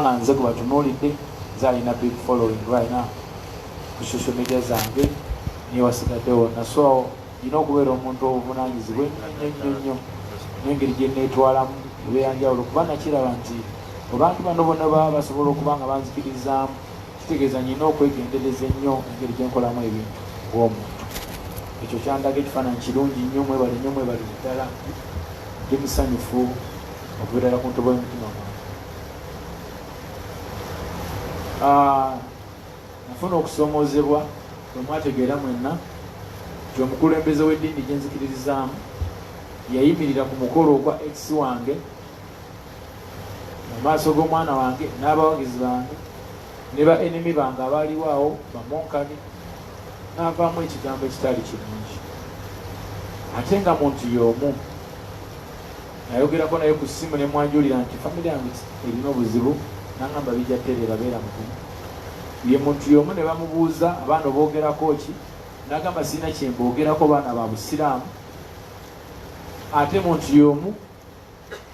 nze kubatunuulidde zalina big following right now ku social media zange niyo wasigadde wonna, so nina okubeera omuntu obuvunanyizibwa ennyo n'engeri gye neetwalamu ebeeyanjawulo kuba nakiraba nti abantu bano bonna baba basobola okuba nga banzikirizaamu, kitegeeza nina okwegendereza ennyo engeri gye nkolamu ebintu ng'omuntu. Ekyo kyandaga ekifaananyi kirungi nnyo, mwebale nnyo, mwebale ddala, ndi musanyufu okubeerera ku ntobo y'omutima gwange. Nafuna okusomoozebwa bwe mwategeera mwenna nti omukulembeze w'eddiini gye nzikiririzaamu yayimirira ku mukolo ogwa ex wange mu maaso g'omwana wange n'abawagizi bange ne ba enemy bange abaaliwo awo bamonkani, n'avaamu ekigambo ekitali kirungi. Ate nga muntu y'omu nayogerako naye ku ssimu ne mwanjulira nti famire yange erina obuzibu, n'angamba bijja terera beera mugumu. Ye muntu y'omu ne bamubuuza abaana oboogerako ki, n'agamba sirina kye mboogerako baana ba busiraamu. Ate muntu y'omu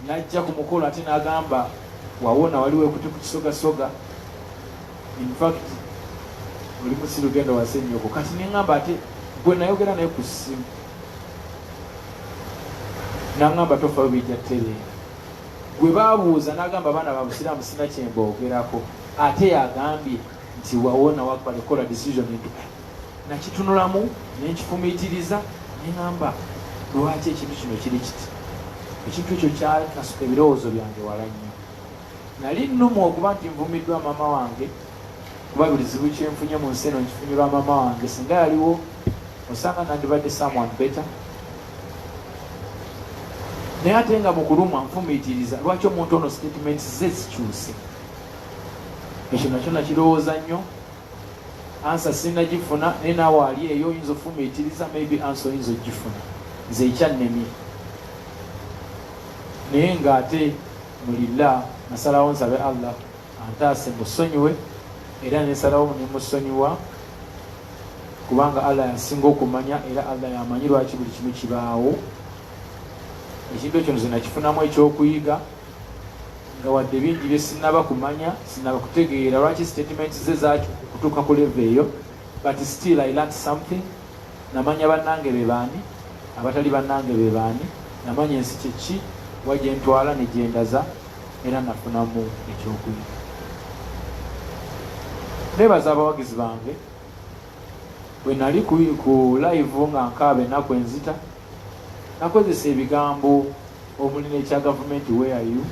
n'ajja ku mukolo ate n'agamba wawona waliwo ekuti ku kisogasoga, in fact oli musiru genda wase nnyoko. Kati neŋŋamba ate gwe nayogera naye ku ssimu n'aŋŋamba tofayo bijja terera. Gwe baabuuza n'agamba abaana ba busiraamu sirina kye mboogerako, ate yagambye nti wawona wakola decision into nakitunulamu nenkifumiitiriza neŋŋamba lwaki ekintu kino kiri kiti. Ekintu ekyo kyakasuka ebirowoozo byange wala nnyo. Nali nnuma okuba nti nvumiddwa mama wange kuba buli zibu kyenfunye mu nsi eno nkifunyirwa mama wange. Singa yaliwo osanga nandibadde someone better. Naye ate nga mu kulumwa nfumiitiriza lwaki omuntu ono statements ze zikyuse. Ekyo nakyo nakirowooza nnyo, ansa sinagifuna, naye naawe ali eyo oyinza ofumiitiriza, maybe ansa oyinza ogifuna. Nze ekyannemye naye ng'ate mulila nasalawo nsabe Allah antaase musonyiwe, era nesalawo nemusonyiwa kubanga Allah yasinga okumanya, era Allah yamanyi lwaki buli kimu kibaawo. Ekintu ekyo nze nakifunamu ekyokuyiga, nga wadde bingi bye sinaba kumanya, sinaba kutegeera lwaki statements ze zaaki kutuuka ku level eyo, but still I learned something. Namanya bannange be baani, abatali bannange be baani, namanya ensi kyeki, wa gye ntwala ne gye ndaza, era nafunamu ekyokuyiga. Neebaza abawagizi bange, bwe nali ku live nga nkaaba ennaku enzita, nakozesa ebigambo omuli n'ekya gavumenti where are you,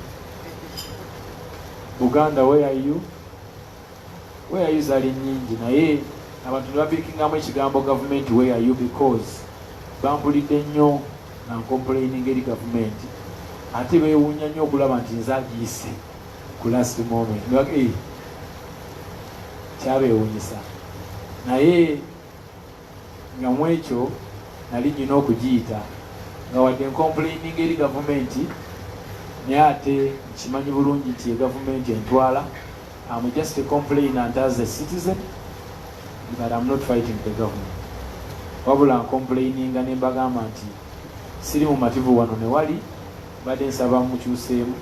Buganda where are you, where are you zaali nnyingi, naye abantu ne bapiikingamu ekigambo gavumenti where are you because bampulidde nnyo nga nkomplaining eri gavumenti, ate beewuunya nnyo okulaba nti nze agiyise ku last moment. Kyabeewuunyisa, naye nga mu ekyo nali nnina okugiyita nga wadde nkomplaining eri gavumenti, naye ate nkimanyi bulungi nti gavumenti entwala. I'm just a complainant as a citizen, but I'm not fighting the government. Wabula nkomplaininga ne mbagamba nti siri mu mativu wano ne wali, badde nsaba mukyuseemu,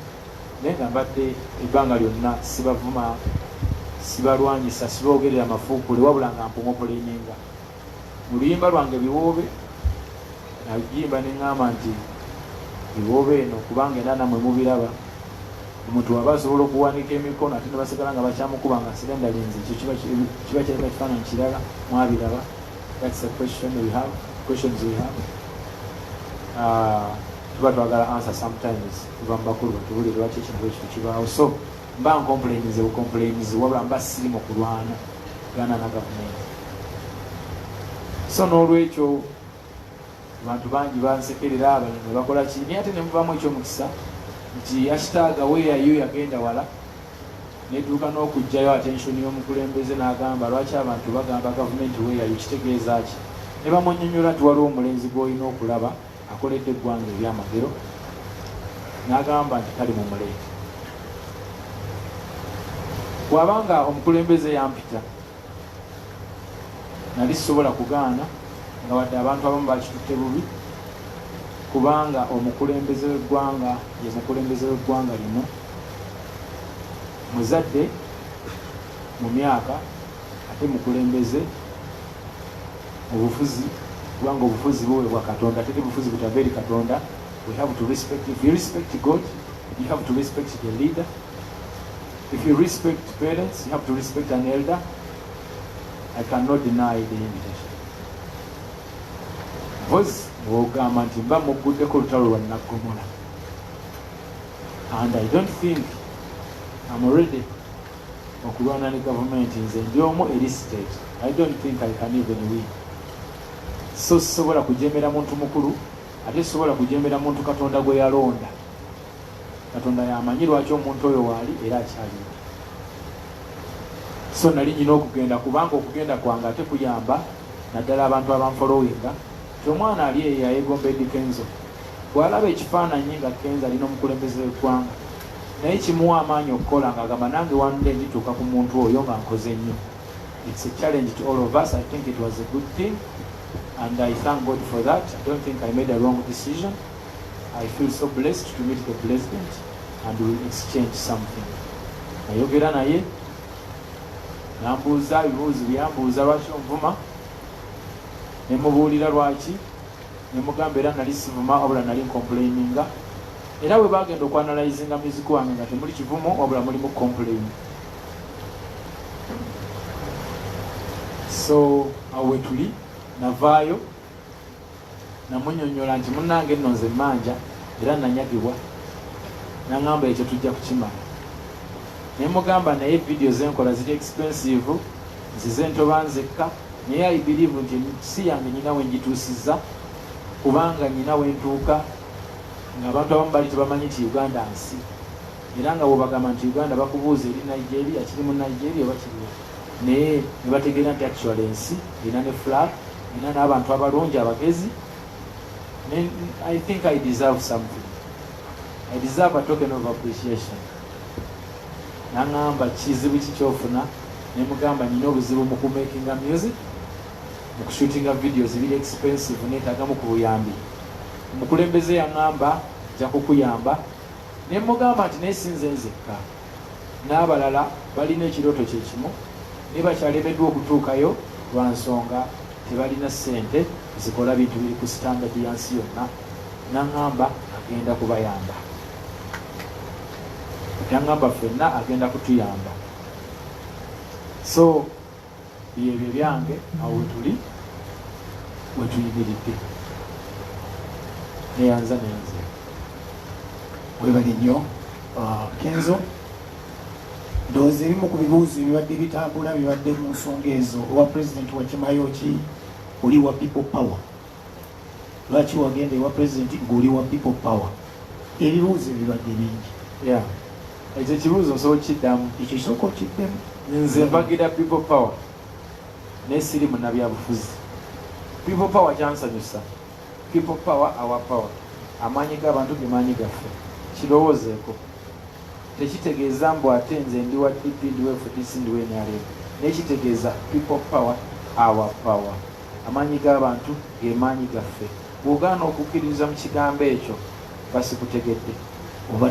naye nga mbadde ebbanga lyonna sibavuma, sibalwanyisa, siboogerera mafuukule, wabula nga mpongoplaininga. Mu luyimba lwange biwoobe nagimba ne ŋŋamba nti biwoobe eno kubanga era namwe mubiraba, omuntu waba asobola okuwanika emikono ate ne basigala nga bakyamukuba nga siganda linze, ekyo kiba kireka kifaananyi kirala, mwabiraba. That's the question we have, questions we have. Tuba twagala answer sometimes, tuba mubakulu batubulire lwaki ekintu ekyo kibaawo. So mba nkomplainize bukomplainize, wabula mba siri mu kulwana gana na gavumenti. So n'olwekyo abantu bangi bansekerera, abanye ne bakola ki, naye ate ne muvaamu ekyomukisa nti hashtag where are you yagenda wala, netuuka n'okugjayo attention y'omukulembeze n'agamba lwaki abantu bagamba gavumenti where are you, kitegeeza ki? Ne bamunnyonnyola nti waliwo omulenzi gw'olina okulaba akoledde eggwanga ebyamagero, n'agamba nti kali mumuleete. Bw'abanga omukulembeze yampita nali sisobola kugaana, nga wadde abantu abamu bakitutte bubi, kubanga omukulembeze w'eggwanga ye mukulembeze w'eggwanga lino, muzadde mu myaka ate mukulembeze obufuzi kubanga obufuzi buweebwa Katonda ate obufuzi butava eri Katonda. We have to respect. If you respect God, you have to respect the leader. If you respect parents, you have to respect an elder. I cannot deny the invitation. Because wogamba nti mba muguddeko olutalo lwa Nnaggommola. And I don't think I'm ready okulwana ne government nze ndi omu eri state. I don't think I can even win. So sisobola kujemera muntu mukulu ate sisobola kujemera muntu Katonda gwe yalonda. Katonda yamanyi lwaki omuntu oyo waali era akyaliwo. So nali nyina okugenda kubanga okugenda kwange ate kuyamba naddala abantu abanfolowinga ti omwana ali eyo yayegomba Eddy Kenzo bw'alaba ekifaananyi nga Kenzo alina omukulembeze w'eggwanga naye kimuwa amaanyi okukola ng'agamba nange wande ndituuka ku muntu oyo nga nkoze nnyo. It's a challenge to all of us. I think it was a good thing and I thank God for that. I don't think I made a wrong decision. I feel so blessed to meet the president and we exchange something. Nayogera naye nambuuza ebibuuzo byambuuza lwaki onvuma ne mubuulira lwaki ne mugamba era nali sivuma wabula nali complaininga era bwe bagenda okwanalizinga music wange nga temuli kivumo wabula mulimu complain. So awe tuli navaayo namunyonyola nti munnange nno nze manja era nanyagibwa naŋŋamba ekyo tujja kukimala. Ne mugamba naye video zenkola ziri expensive nzize ntoba nzekka naye I believe nti si yange nyina we njituusizza kubanga nyina we ntuuka ng'abantu abamu bali tebamanyi nti Uganda nsi era nga bw'obagamba nti Uganda bakubuuza eri Nigeria kiri mu Nigeria oba kiriwo naye ne bategeera nti actual ensi erina ne flag erina n'abantu abalungi abagezi. I think I deserve something. I deserve a token of appreciation. Naŋŋamba kizibu kikyofuna ne mugamba nina obuzibu mu kumakinga music mu kushootinga videos biri expensive neetaagamu ku buyambi. Omukulembeze yaŋŋamba nja kukuyamba ne mugamba nti naye sinze nzekka n'abalala balina ekirooto kye kimu naye bakyalemeddwa okutuukayo lwa nsonga tebalina ssente zikola bintu biri ku standard yansi yonna. Naŋŋamba agenda kubayamba. Yaŋŋamba ffenna agenda kutuyamba. So byebyo byange awo wetuli wetuyimiridde neyanza nenze. Webale nnyo Kenzo, ndowooza ebimu ku bibuuzo ebibadde bitambula bibadde mu nsonga ezo. Owa pulezidenti wakimayo ki oli wa people power? Lwaki wagenda ewa pulezidenti ng'oli wa people power? Ebibuuzo bibadde bingi. Ekyo ekibuuzo nsobola kiddamu. Ekyo kisooka okiddemu. Nze mpagira people power naye siri munnabyabufuzi. People power kyansanyusa. People power our power. Amaanyi g'abantu ge maanyi gaffe. Kirowoozeeko. Tekitegeeza mbu ate nze ndi wa DP ndi wa FDC ndi wa NRM. Naye kitegeeza people power our power. Amaanyi g'abantu ge maanyi gaffe. Bw'ogaana okukkiririza mu kigambo ekyo basikutegedde. Oba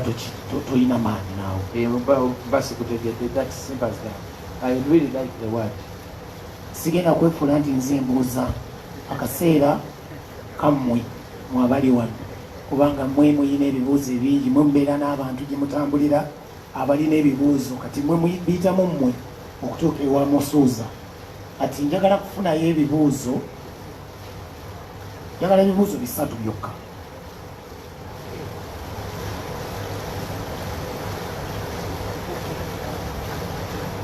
toyina maanyi naawe. Basikutegedde. That simple as that. I really like the word. Sigenda kwefuula nti nze mbuuza akaseera kammwe mwabali wano kubanga mmwe muyina ebibuuzo ebingi mwe mubeera n'abantu gye mutambulira abalina ebibuuzo kati mwe muyitamu mmwe okutuuka ewa musuuza. Kati njagala kufunayo ebibuuzo, njagala ebibuuzo 3 byokka.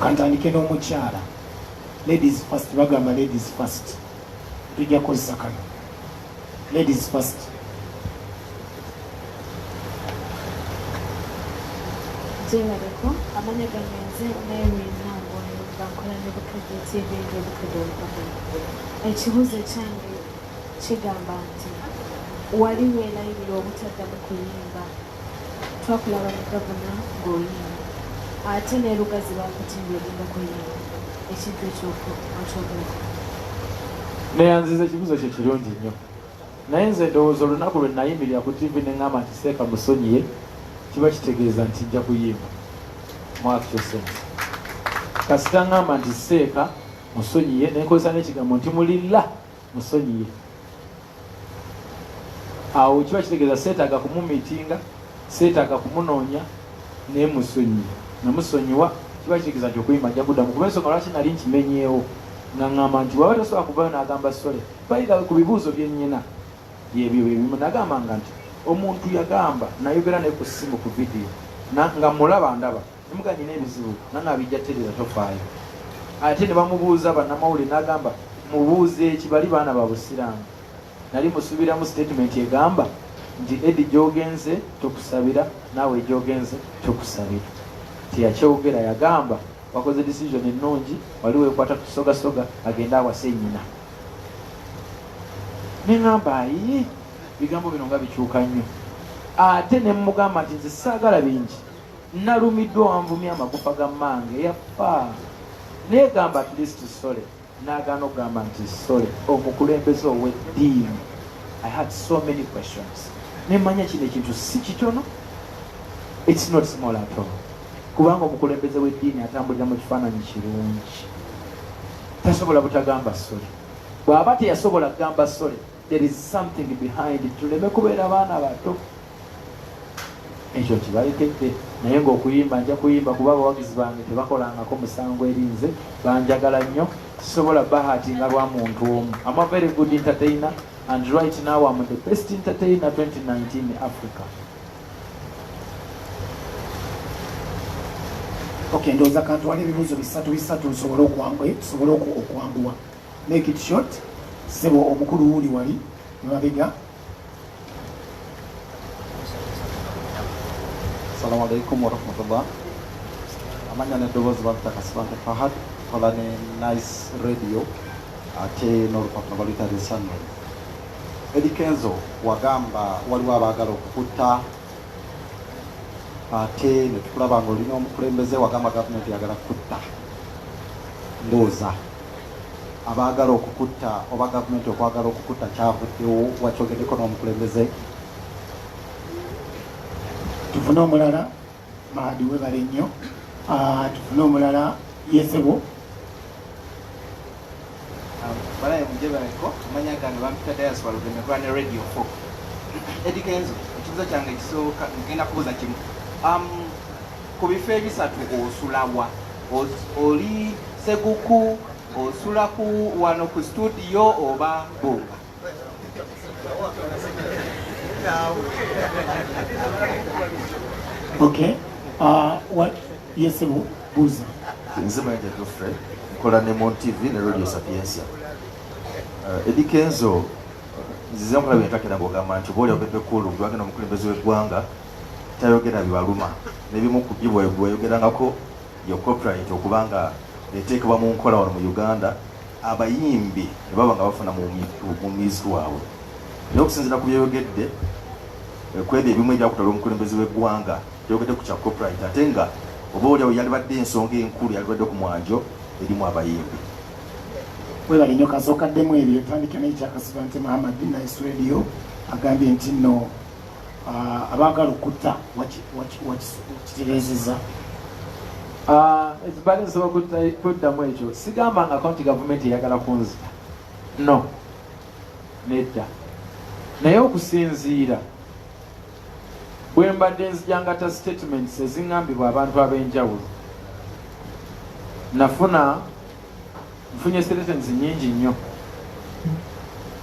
Kantandike n'omukyala. Ladies first, bagamba ladies first. Tujja kozesa kano. Ladies first. Jebareko amanya ganyenze nawe ntabwo bakora ne Bukadde TV Bukadde Rwanda. Ekibuuzo kyange kigamba nti wali weelayirira obutaddamu kuyimba twakulaba ne gavana ng'oyimba ate ne Lugazi bakutimba ogenda kuyimba ekintu ekyokyogera. Neyanziza ekibuuzo kye kirungi nnyo naye nze ndowooza olunaku lwe nayimirira ku TV ne ŋŋamba nti Seeka musonyiye kiba kitegeeza nti nja kuyimba. mu actual sense. Kasita ngamba nti seeka musonyiye nenkozesa n'ekigambo nti mulilla musonyiye, awo kiba kitegeeza seetaaga kumumiitinga, seetaaga kumunoonya, naye musonyiye. Namusonyiwa kiba kitegeeza nti okuyimba nja kuddamu. Kuba ensonga lwaki nali nkimenyeewo nga ngamba nti bwaba tosobola kuvayo n'agamba sole, bayiga ku bibuuzo bye nnyina byebyo byebimu. Nagambanga nti omuntu yagamba, nayogera naye ku ssimu ku vidiyo nga mulaba ndaba emuga nina ebizibu nanabijja tereza tofaayo. Ate ne bamubuuza bannamawulire n'agamba mubuuze eki, bali baana ba busiraamu. Nali musuubiramu statement egamba nti Edi gy'ogenze tokusabira, naawe gy'ogenze tokusabira. Teyakyogera, yagamba wakoze decision ennungi, wali weekwata kusogasoga agenda awase nnyina. Ne ngamba ayi bigambo bino nga bikyuka nnyo. Ate ne mugamba nti nze saagala bingi, nalumiddwa wanvumya amagufa ga mmange yafa. Naye gamba at least sole, n'agaana okugamba nti sole omukulembeze ow'eddiini. I had so many questions. Ne manya kino ekintu si kitono, it's not small at all. Kubanga omukulembeze w'eddiini atambulira mu kifaananyi kirungi, tasobola butagamba sole. Bw'aba teyasobola kugamba sole, there is something behind it. Tuleme kubeera baana bato. Ekyo kibalekedde. Naye ng'okuyimba nja kuyimba kuba abawagizi bange tebakolangako musango erinze, banjagala nnyo, sisobola bahatinga lwa muntu omu. I'm a very good entertainer and right now I'm the best entertainer 2019 in Africa. Okay, ndowooza kantwala ebibuuzo bisatu nsobole okwanguwa. Make it short. Sebo omukulu wuli wali mabega. Assalamu alaikum warahmatullah. Amanya n'eddoboozi bamutaka Sibante Fahad, kola ne Nice Radio ate n'olupapula baluyita The Sunrise. Eddie Kenzo wagamba waliwo abaagala okukutta, ate ne tukulaba ng'olina omukulembeze wagamba gavumenti yagala kutta. Ndowooza abaagala okukutta oba gavumenti okwagala okukutta kyavuddewo, wakyogeddeko n'omukulembeze? Tufune omulala Mahadi webale nnyo. Tufune omulala Yesebo. Balaye mujebaleko amanya gange bampita Diaspora Lugemekula ne Radio 4. Eddie Kenzo, ekibuzo kyange ekisooka ngenda kubuuza kimu. Ku bifo ebisatu osulawa, oli Seguku, osula ku wano ku studio oba Bunga? Okay. What? Yes, buuza. Nze Manja Geoffrey, nkola ne Mon TV ne Radio Sapiensia. Eddie Kenzo, nzize nkola byentakira ng'ogamba nti oba oli obedde kulu gwagenda omukulembeze w'eggwanga tayogera bibaluma, n'ebimu ku byo bweyogerangako yo copyright okubanga eteekebwa mu nkola wano mu Uganda, abayimbi ne baba nga bafuna mu music waabwe. Naye okusinziira ku byeyogedde kwebyo ebimu ebyakutala omukulembeze w'eggwanga byogedde ku kya copyright, ate nga oba oliawo yalibadde ensonga enkulu yalibadde ku mwanjo erimu abayimbi. Webale nnyo kasookaddemu ebyo etandike n'ekyakasibante Muhammad Nice Radio agambye nti nno abaagala okutta wakitereezezza. Ekibali nsobola kuddamu ekyo, sigambangako nti gavumenti eyagala kunzita, no, nedda. Naye okusinziira bwe mbadde nzijangata statements ezingambibwa abantu ab'enjawulo, nfunye statements nnyingi nnyo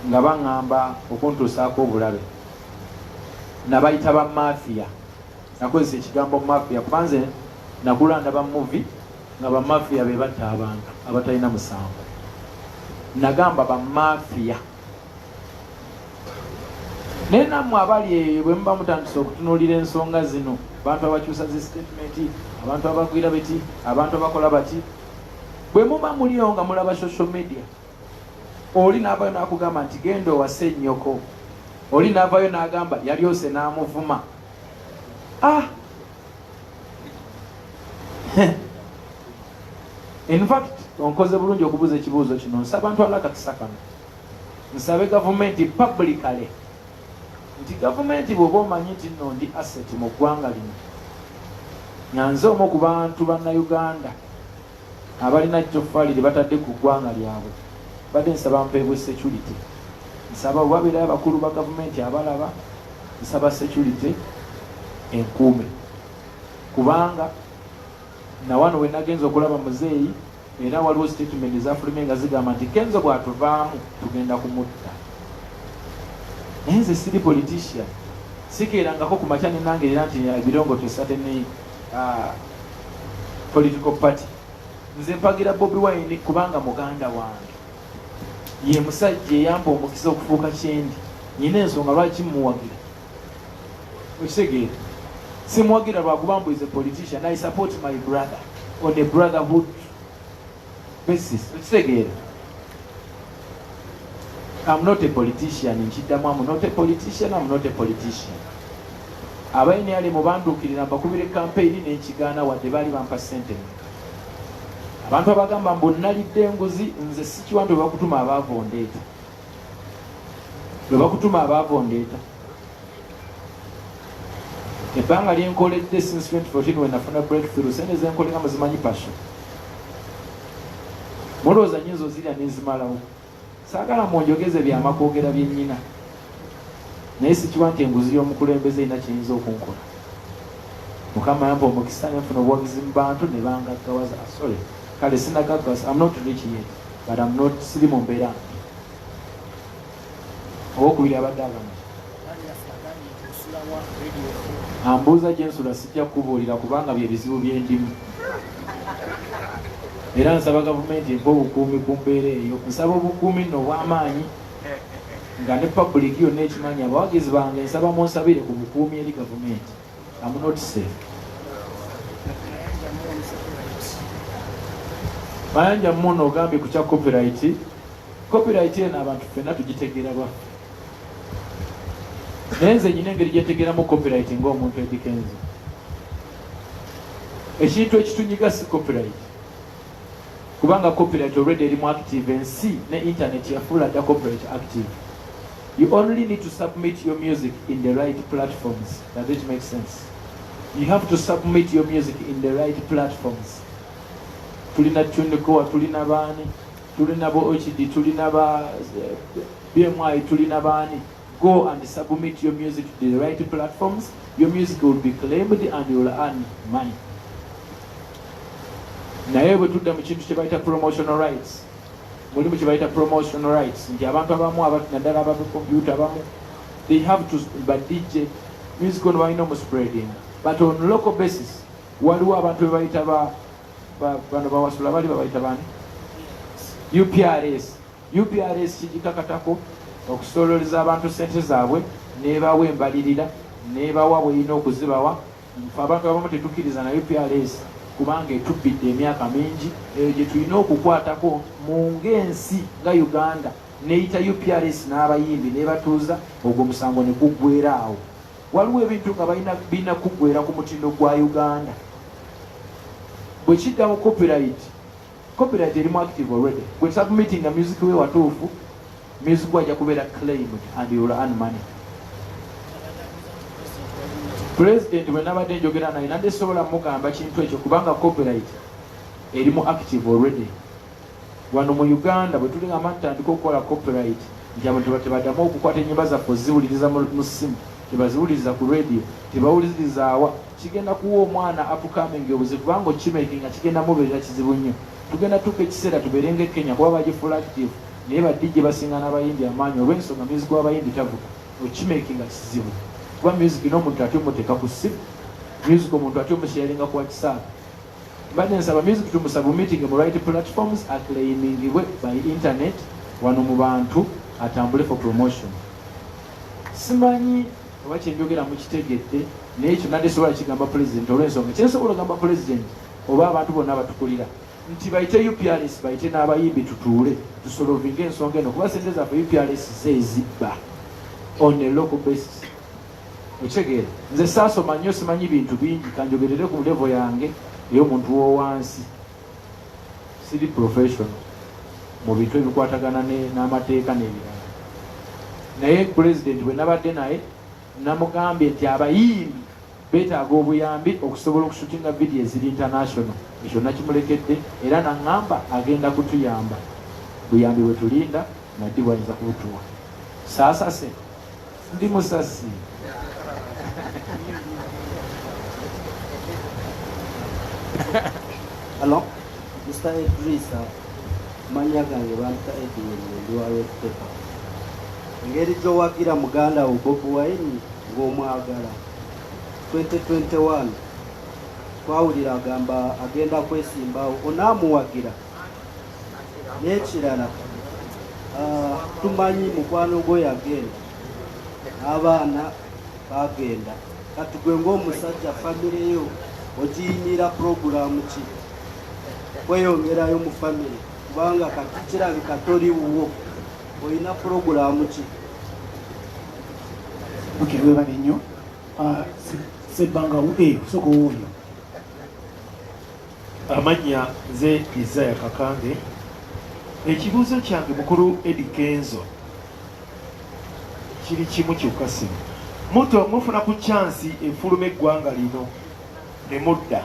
nga baŋŋamba okuntuusaako obulabe. Nabayita ba mafia, nakozesa ekigambo mafia kuba nze nakulanda ba movie nga ba mafia be batta abantu abatalina musango. Nagamba ba mafia. Naye nammwe abali eyo bwe muba mutandisa okutunuulira ensonga zino, abantu abakyusa zi statement, abantu abagwira beti, abantu abakola bati, bwe muba muliyo nga mulaba social media, oli n'avayo n'akugamba nti genda owase nnyoko, oli n'avayo n'agamba yalyose n'amuvuma. In fact, onkoze bulungi okubuuza ekibuuzo kino. Nsaba ntwala akakisa kano, nsabe gavumenti publicly nti gavumenti bw'oba omanyi nti nno ndi asset mu ggwanga lino, nyanze omu ku bantu bannayuganda abalina tofaalire batadde ku ggwanga lyabwe badde nsaba mpeebwe security, nsaba babeerayo abakulu ba gavumenti abalaba, nsaba security enkuume, kubanga nawano we nagenza okulaba muzeeyi era waliwo statement ezafulumye nga zigamba nti Kenzo bw'atuvaamu tugenda kumutta. Naye nze siri politician, sikeerangako ku makya ne nangerera nti ebirongo to certain political party. Nze mpagira Bobi Wine kubanga muganda wange, ye musajja eyampa omukisa okufuuka kyendi, nyina ensonga lwaki muwagira. Okitegeera, simuwagira lwakuba mbu is a politician. I support my brother on a brotherhood basis. Okitegeera, I'm not a politician. Nkiddamu, I'm not a politician, I'm not a politician. Abayini ali mubandukirira mbakubire campaign n'ekigaana wadde baali bampa ssente. Abantu abagamba mbu nalidde enguzi, nze sikiwanda bwe bakutuma abaavondeeta. Bwe bakutuma abaavondeeta. Ebbanga lyenkoledde since 2014 when nafuna breakthrough, sente zenkolega muzimanyi passion. Mulowooza nyinza ozirya n'ezimalawo. Saagala munjogeze byama kwogera byennyina. Naye sikiwa nti enguzi y'omukulembeze erina kiyinza okunkola. Mukama yampa omukisa ne nfuna obuwagizi mu bantu ne bangaggawaza. Sorry, kale sinagaggawaza. I'm not rich yet, but I'm not siri mu mbeera. Owokubiri abadde agamba ambuuza gye nsula sijja kubuulira kubanga bye bizibu byendimu. Era nsaba gavumenti empa obukuumi ku mbeera eyo. Nsaba obukuumi nno obw'amaanyi nga ne public yonna ekimanyi. Abawagizi bange nsaba munsabire ku bukuumi eri gavumenti. I'm not safe. Mayanja muno ogambye ku kya copyright. Copyright eno abantu ffenna tugitegeera lwaffe. Naye nze nyina engeri gyetegeeramu copyright ng'omuntu Eddie Kenzo. Ekintu ekitunyiga si copyright. Kubanga copyright already erimu active, ensi ne internet yafuula dda copyright active. You only need to submit your music in the right platforms. Does it make sense? You have to submit your music in the right platforms. Tulina Tunikoa, tulina bani, tulina bo HD, tulina ba BMI, tulina bani. Go and submit your music to the right platforms. Your music will be claimed and you will earn money. Naye bwe tudda mu kintu kye bayita promotional rights. Mulimu kye bayita promotional rights. Nti abantu abamu naddala aba computer abamu, they have to, but DJ music ono balina omuspreading. But on local basis, waliwo abantu be bayita bano bawasula bali babayita bani? UPRS. UPRS kigikakatako okusololeza abantu sente zaabwe n'ebawa embalirira n'ebawa bweyina okuzibawa. Nfe abantu abamu tetukkiriza na UPRS kubanga etubbidde emyaka mingi. Eyo gye tulina okukwatako mu ng'ensi nga Uganda n'eyita UPRS n'abayimbi n'ebatuuza, ogwo musango ne guggwera awo. Waliwo ebintu nga birina kuggwera ku mutindo gwa Uganda. Bwe kidda mu copyright erimu active already. Bwe submitting a music we watuufu, music wajja kubeera claimed and you will earn money. President bwe nabadde njogera naye nadde sobola mugamba kintu ekyo kubanga copyright erimu active already. Wano mu Uganda bwe tulingamba tutandika okukola copyright, nti abantu tebaddamu okukwata ennyimba zaffe oziwuliriza mu ssimu, tebaziwuliriza ku radio, tebawuliriza awa. Kigenda kuwa omwana upcoming obuzibu kubanga okimakinga kigenda mubeerera kizibu nnyo. Tugenda tuka ekiseera tubeere nga Kenya kuba bagifull active, naye badijje basinga n'abayimbi amaanyi olw'ensonga music w'abayimbi tavuga. Okimakinga kizibu kuba music n'omuntu ate omuteeka ku ssimu, music omuntu ate omusharinga ku WhatsApp. Mbadde nsaba music tumusubmitting mu right platforms, acclaimingibwe by internet wano mu bantu, atambule for promotion. Simanyi oba kyenjogera mukitegedde, naye ekyo nadde sobola kigamba president olw'ensonga kyensobola ogamba president oba abantu bonna abatukulira nti bayite UPRS bayite n'abayimbi tutuule tusolovinga ensonga eno kuba sente zaffe UPRS zeezibba on a local basis. Okitegeera, nze saasoma nnyo simanyi bintu bingi, kanjogerere ku level yange ey'omuntu w'owansi. Siri professional mu bintu ebikwatagana n'amateeka n'ebirala. Naye president bwe nabadde naye namugambye nti abayimbi beetaaga obuyambi okusobola okushootinga vidiyo eziri international. Ekyo nakimulekedde era naŋŋamba agenda kutuyamba. Buyambi bwe tulinda naddi bwayinza kubutuwa. Saasase ndi musasi. Hello, Mr. Idrisa, manya gange bampa Edwin ndi wa Red Pepper. Engeri gy'owagira muganda wo Bobi Wine ng'omwagala 2021 twawulira agamba agenda kwesimbawo onaamuwagira. N'ekirala tumanyi mukwano gwe yagenda n'abaana bagenda, kati gwe ng'omusajja famire yo ogiyinira puroguramu ki kweyongerayo mu famire, kubanga kati kirabika toli wuwo, olina puroguramu ki? Okay, webale nnyo. Sebbanga soko wuuyo. Amanya nze Isaiah Kakange. Ekibuuzo kyange mukulu Eddie Kenzo kiri kimu kyokka simu. Mufuna ku chansi efuluma eggwanga lino ne mudda.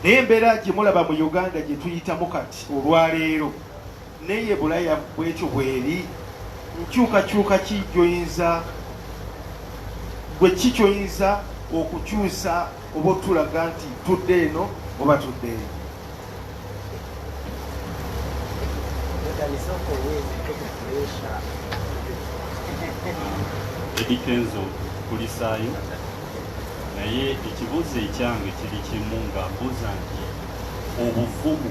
Naye embeera gye mulaba mu Uganda gye tuyitamu kati olwaleero naye Bulaya bwekyo bweri, nkyukakyuka ki gy'oyinza gwe kikyoyinza okukyusa oba otulaga nti tudde eno oba tudde eno? Eddie Kenzo kulisaayo, naye ekibuuzo ekyange kiri kimu nga mbuuza nti obuvumu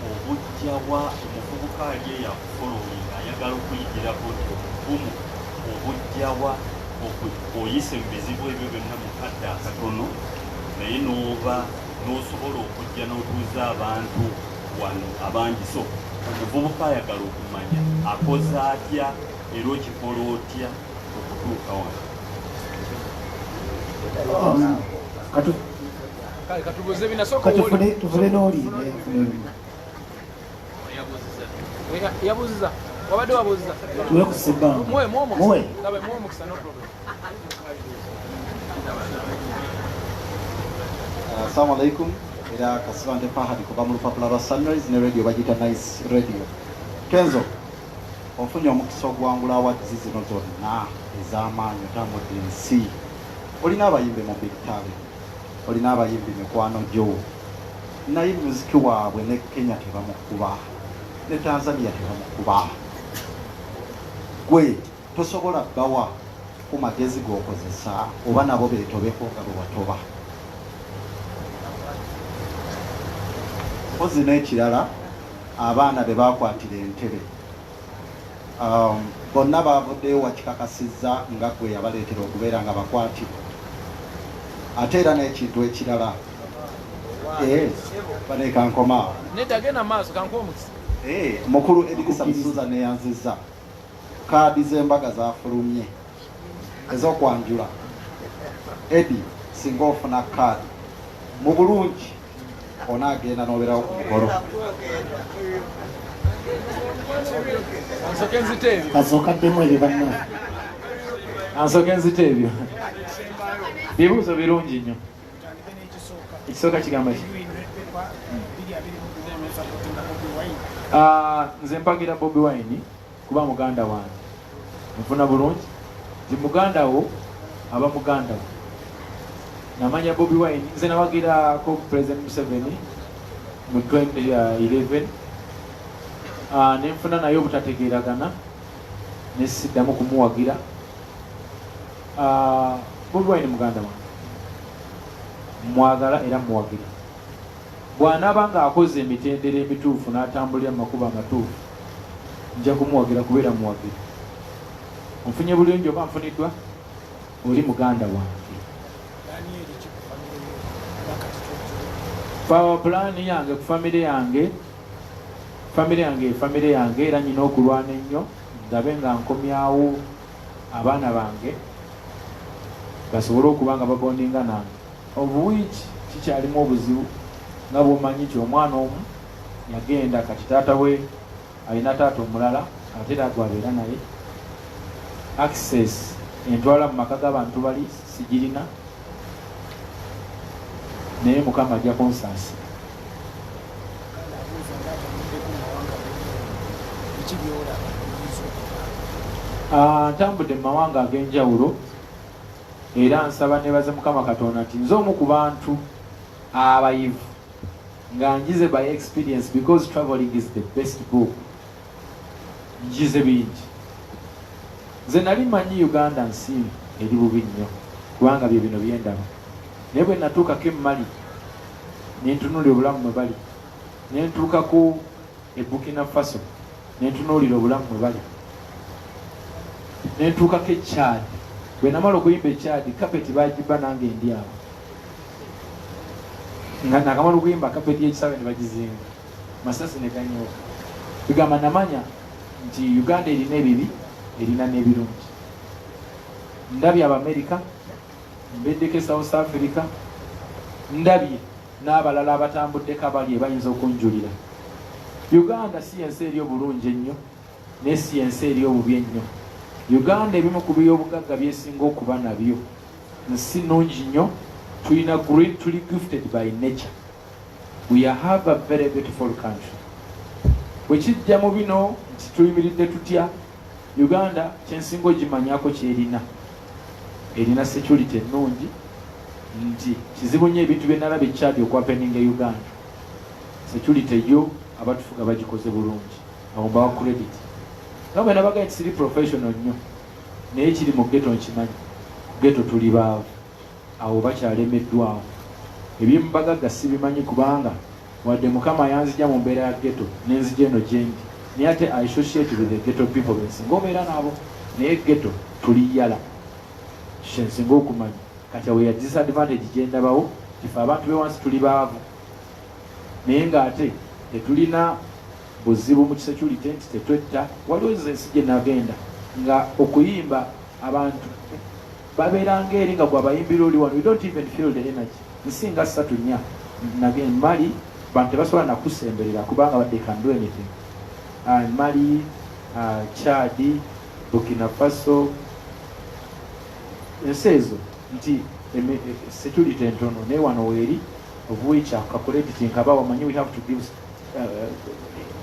obujjawa omuvubuka ali eyakufololinga ayagala okuyigirako nti obuvumu obujjawa oyise mu bizibu ebyo byonna mu kadde akatono naye n'osobola okujja n'otuuza abantu wano abangi. So omuvubuka ayagala okumanya akoze atya era okikola otya okutuuka wano? Tufune n'oliira yabuuziza wabadde wabuuziza tuwe ku sebbanga muwe. Assalamu alaikum. Era kasibande Fahad kuva mu lupapula lwa Sunrise ne radio bagita Nice Radio. Kenzo, ofunye omukisa ogwangula awards zino zonna ez'amaanyi otambudde ensi. Olina abayimbi mu Big Time, olina abayimbi mikwano gyo, naye muziki waabwe ne Kenya tebamukuba, ne Tanzania tebamukuba. Gwe tosobola bawa ku magezi g'okozesa oba nabo beetobeko nga bwe watoba. Ozi n'ekirala abaana be bakwatira entebe bonna bavuddeyo wakikakasizza nga gwe yabaleetera okubeera nga bakwatibwa. Ate era n'ekintu ekirala baneeka nkoma mukulu Edisa Musuza neyanzizza kaadi z'embaga zafulumye ez'okwanjula. Edi singa ofuna kaadi mu bulungi onaagenda n'obeerawo ku mukolo. Kasookaddemu ebyo banna. Ansooke nzite ebyo. Bibuuzo birungi nnyo. Ekisooka kigamba ki? Nze mpagira Bobi Wine kuba muganda wange. Nfuna bulungi. Nti muganda wo aba muganda wo. Namanya Bobi Wine, nze nawagira ko President Museveni mu 2011. Nenfuna naye obutategeeragana nesiddamu kumuwagira. Bobi Wine muganda wange, mwagala era muwagira. Bw'anaaba nga akoze emitendera emituufu n'atambulira mu makubo amatuufu, nja kumuwagira kubeera muwagira. Onfunye bulungi oba nfuniddwa, oli muganda wange. Power plan yange ku family yange era nyina okulwana ennyo ndabe nga nkomyawo abaana bange basobole okuba nga babondinga nange. Obuwiiki kikyalimu obuzibu nga bw'omanyi nti omwana omu yagenda kati taata we alina taata omulala ate era gwabeera naye. Access entwala mu maka g'abantu bali sigirina naye Mukama ajja kunsaasira. Ntambudde mu mawanga ag'enjawulo era nsaba nebaze Mukama Katonda nti nze omu ku bantu abayivu nga njize by experience, because traveling is the best book. Njize bingi. Nze nali manyi Uganda nsi eri bubi nnyo kubanga bye bino byendaba, naye bwe natuukako Mali ne ntunuulira obulamu mwe bali, ne ntuukako e Burkina Faso ne ntunuulira obulamu mwe bali, ne ntuukako e Chad. Bwe namala okuyimba e Chad, kapeti bagiba nange ndi awo nga nakamala okuyimba kapeti y'ekisawe ne bagizinga, masasi ne ganyooka. Bigamba namanya nti Uganda erina ebibi, erina n'ebirungi. Ndabye Abamerika, mbeddeko South Africa, ndabye n'abalala abatambuddeko abali bayinza okunjulira. Uganda si yensi eri obulungi ennyo, ne si yensi eri obubi ennyo. Uganda ebimu ku by'obugagga byesinga okuba nabyo nsi nnungi nnyo. Tulina great, tuli gifted by nature. We have a very beautiful country. Bwe kijja mu bino nti tuyimiridde tutya, Uganda kyensinga ogimanyako kyerina, erina security ennungi, nti kizibu nnyo ebintu bye nalaba ekyali okwapeninga e Uganda. Security yo abatufuga bagikoze bulungi, awo mbawa credit. Nga bwe nabaga nti siri professional nnyo, naye kiri mu ghetto nkimanyi. Ghetto tuli baavu, awo bakyalemeddwawo. Ebyemubagagga sibimanyi kubanga wadde Mukama yanzija mu mbeera ya ghetto nenzija eno gyendi, naye ate I associate with the ghetto people bensinga obeera nabo, naye ghetto tuli yala kyensinga okumanya. Kati awo ya disadvantage gyendabawo, ife abantu bewansi tuli baavu, naye ng'ate tetulina buzibu mu security nti tetwetta. Waliwo ensi gye nagenda nga okuyimba abantu babeeranga eri nga gwabayimbira oli wano, you don't even feel the energy. Nsinga 3-4 nagenda Mali, bantu tebasobola nakusemberera kubanga they can do anything. Mali, Chad, Burkina Faso, ensi ezo nti security entono, naye wano weeri of which accrediting kaba wamanyi we have to give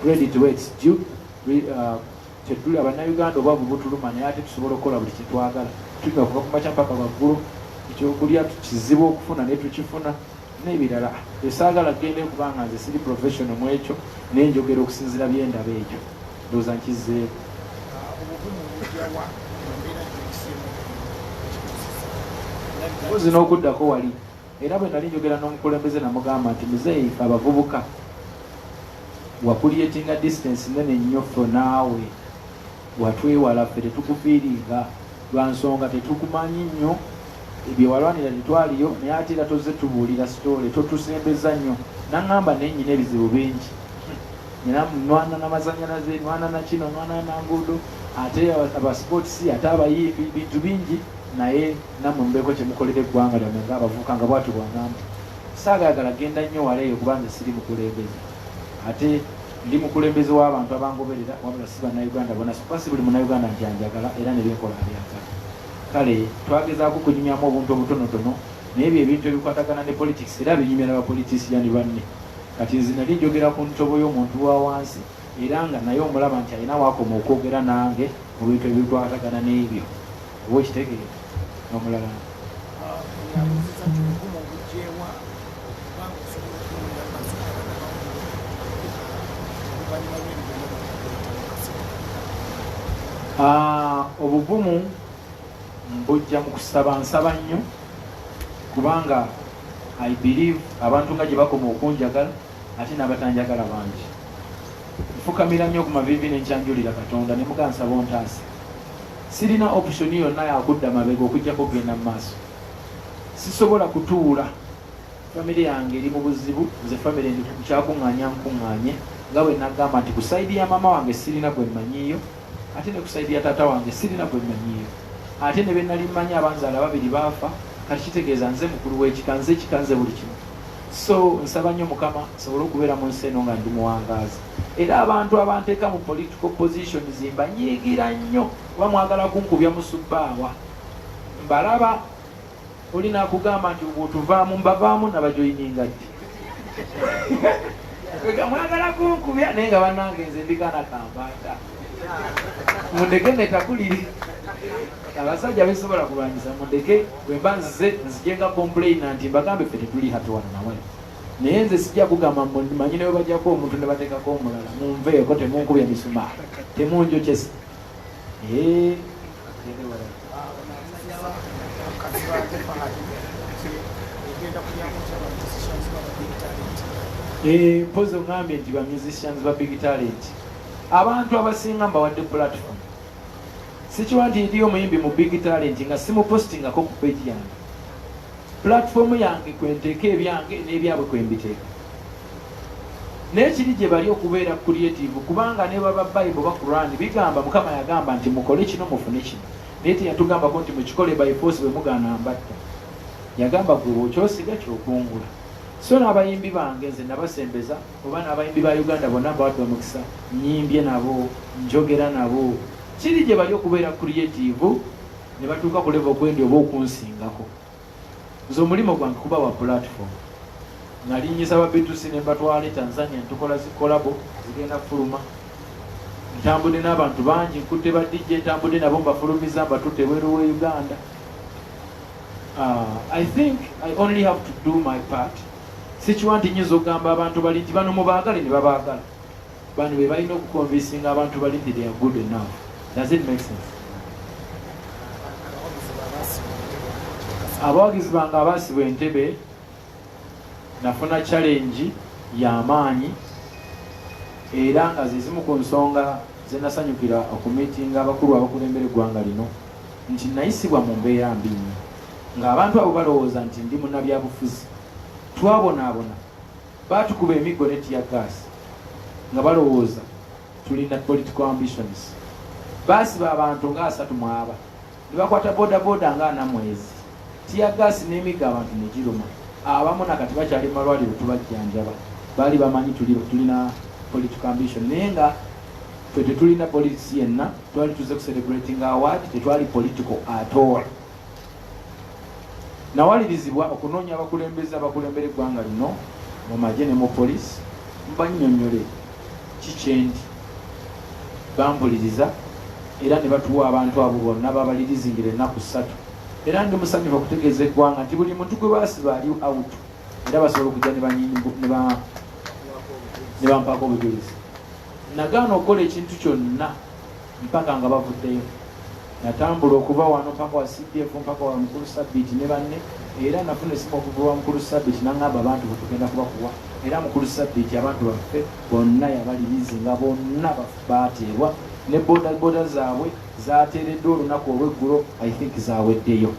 credit where it's due. Tetuli Abannayuganda obwavu butuluma, naye ate tusobola okukola buli kyetwagala. Tulina okuva ku makya mpaka waggulu, ekyokulya kizibu okufuna naye tukifuna, n'ebirala. Esaagala gende kubanga nze siri professional mu ekyo, naye njogera okusinziira byendaba ekyo, ndowooza nkizzeeko. Mbuzi n'okuddako wali, era bwe nali njogera n'omukulembeze namugamba nti muzeeyi ife abavubuka wakulyetinga distance nene nnyo ffe naawe, watwewala ffe tetukufiiringa lwa nsonga tetukumanyi nnyo, ebyo walwanira tetwaliyo, naye ate era tozze tubuulira sitole, totusembeza nnyo. Naŋŋamba naye nnyina ebizibu bingi, nina nwana n'amazannyalaze, nwana na kino, nwana nanguudo, ate abasportsi, ate abayimbi, bintu bingi, naye nammwe mbeeko kye mukolera eggwanga lyammwe ng'abavubuka nga bwatyo bw'angamba. Saagayagala genda nnyo wala eyo kubanga siri mukulembeze, ate ndi mukulembeze w'abantu abangoberera, wabula si Bannayuganda bonna, si buli Munnayuganda nti anjagala era ne byenkola abyagala. Kale twagezaako kunyumyamu obuntu obutonotono, naye ebyo ebintu ebikwatagana ne politics era binyumya n'abapolitisiani banne. Kati nze nali njogera ku ntobo y'omuntu wa wansi, era nga naye omulaba nti alina waakoma okwogera nange mu bintu ebikwatagana n'ebyo. Oba okitegeera n'omulala obuvumu mbujja mu kusaba, nsaba nnyo kubanga I believe abantu nga gye bakoma okunjagala ate n'abatanjagala bangi. Nfukamira nnyo ku maviivi n'enkyanjulira Katonda ne muga nsaba ontaase. Sirina option yonna yakudda mabega okujjako kugenda mu maaso. Sisobola kutuula famire yange eri mu buzibu, nze famire ndi kukyakuŋŋaanya nkuŋŋaanye, nga bwe nagamba nti ku saidi ya mama wange sirina gwe mmanyiiyo, ate ne ku saidi ya taata wange sirina gwe mmanyiiyo, ate ne be nali mmanyi abanzaala babiri baafa. Kati kitegeeza nze mukulu w'ekika, nze ekika nze buli kimu. So nsaba nnyo Mukama nsobole okubeera mu nsi eno nga ndi muwangaazi, era abantu abanteeka mu political positions mbanyiigira nnyo, oba mwagala kunkubya musubbaawa, mbalaba olina akugamba nti bwotuvaamu mbavaamu nabajoyininga ddi mwagala kunkubya naye nga bannange nze ndikana kambaata mundeke netakuliri abasajja besobola kulwanyisa mundeke bwemba nzize nzijenga complaina nti mbagambe ffe tetuli hatuwana nawe naye nze sijja kugamba manyi newe bajjako omuntu ne bateekako omulala munveeko temunkubya misumaali temunjokyesa mpozi ogambye nti ba musicians ba big talent abantu abasinga mbawadde platform sikiwa nti ndi omuyimbi mu big talent nga simupostingako ku page yange platform yange kwenteeka ebyange n'ebyabwe kwembiteeka naye kiri gye bali okubeera creative kubanga ne baba Bible ba Quran bigamba Mukama yagamba nti mukole kino mufune kino naye teyatugambako nti mukikole by force bwe mugaana mbatta yagamba gwe okyosiga kyokungula so n'abayimbi bange nze nabasembeza oba n'abayimbi ba Uganda bonna mbawadde omukisa nyimbye nabo njogera nabo kiri gye bali okubeera creative ne batuuka ku level okwendi oba okunsingako nze omulimo gwange kuba wa platform nalinyisa babitusi ne mbatwale Tanzania ntukola zikolabo zigenda kufuluma ntambudde n'abantu bangi nkutte ba DJ ntambudde nabo mbafulumiza mbatutte bweru we Uganda. I think I only have to do my part. Sikiwa nti nyinza okugamba abantu bali nti bano mubaagale ne babaagala bano be balina okukonvinsinga abantu bali nti they are good enough. Does it make sense? Abawagizi bange abaasibwa Entebbe nafuna challenge y'amaanyi era nga zizimu ku nsonga ze nasanyukira okumitinga abakulu abakulembera eggwanga lino nti nayisibwa mu mbeera mbi ng'abantu abo balowooza nti ndi munnabyabufuzi twabonaabona baatukuba emiggo ne tear gas nga balowooza tulina political ambitions baasiba abantu nga 3 mu aba ne bakwata bodaboda nga 4 mwezi tear gas n'emiggo abantu ne giruma abamu nakati bakyali mu malwaliro tubajjanjaba baali bamanyi tulina political ambition naye nga ffe tetulina politics yenna twali tuze kucelebrating award tetwali political at all. Nawalirizibwa okunoonya abakulembeze abakulembera eggwanga lino mu magye ne mu poliisi mbannyonnyole kikyendi bampuliriza era ne batuwa abantu abo bonna babalirizingira ennaku 3 era ndi musanyufu okutegeeza eggwanga nti buli muntu gwe baasiba ali out era basobola okujja ne bampaako obujulizi. Nagaana okukola ekintu kyonna mpaka nga bavuddeyo. Natambula okuva wano mpaka wa CDF mpaka wa mukulu Sabiti ne banne era nafuna esimu okuva wa mukulu Sabiti n'angamba abantu bwe tugenda kubakuwa era mukulu Sabiti abantu baffe bonna yabalirizinga bonna baateebwa ne boda zaabwe zaateereddwa olunaku olw'eggulo I think zaaweddeyo.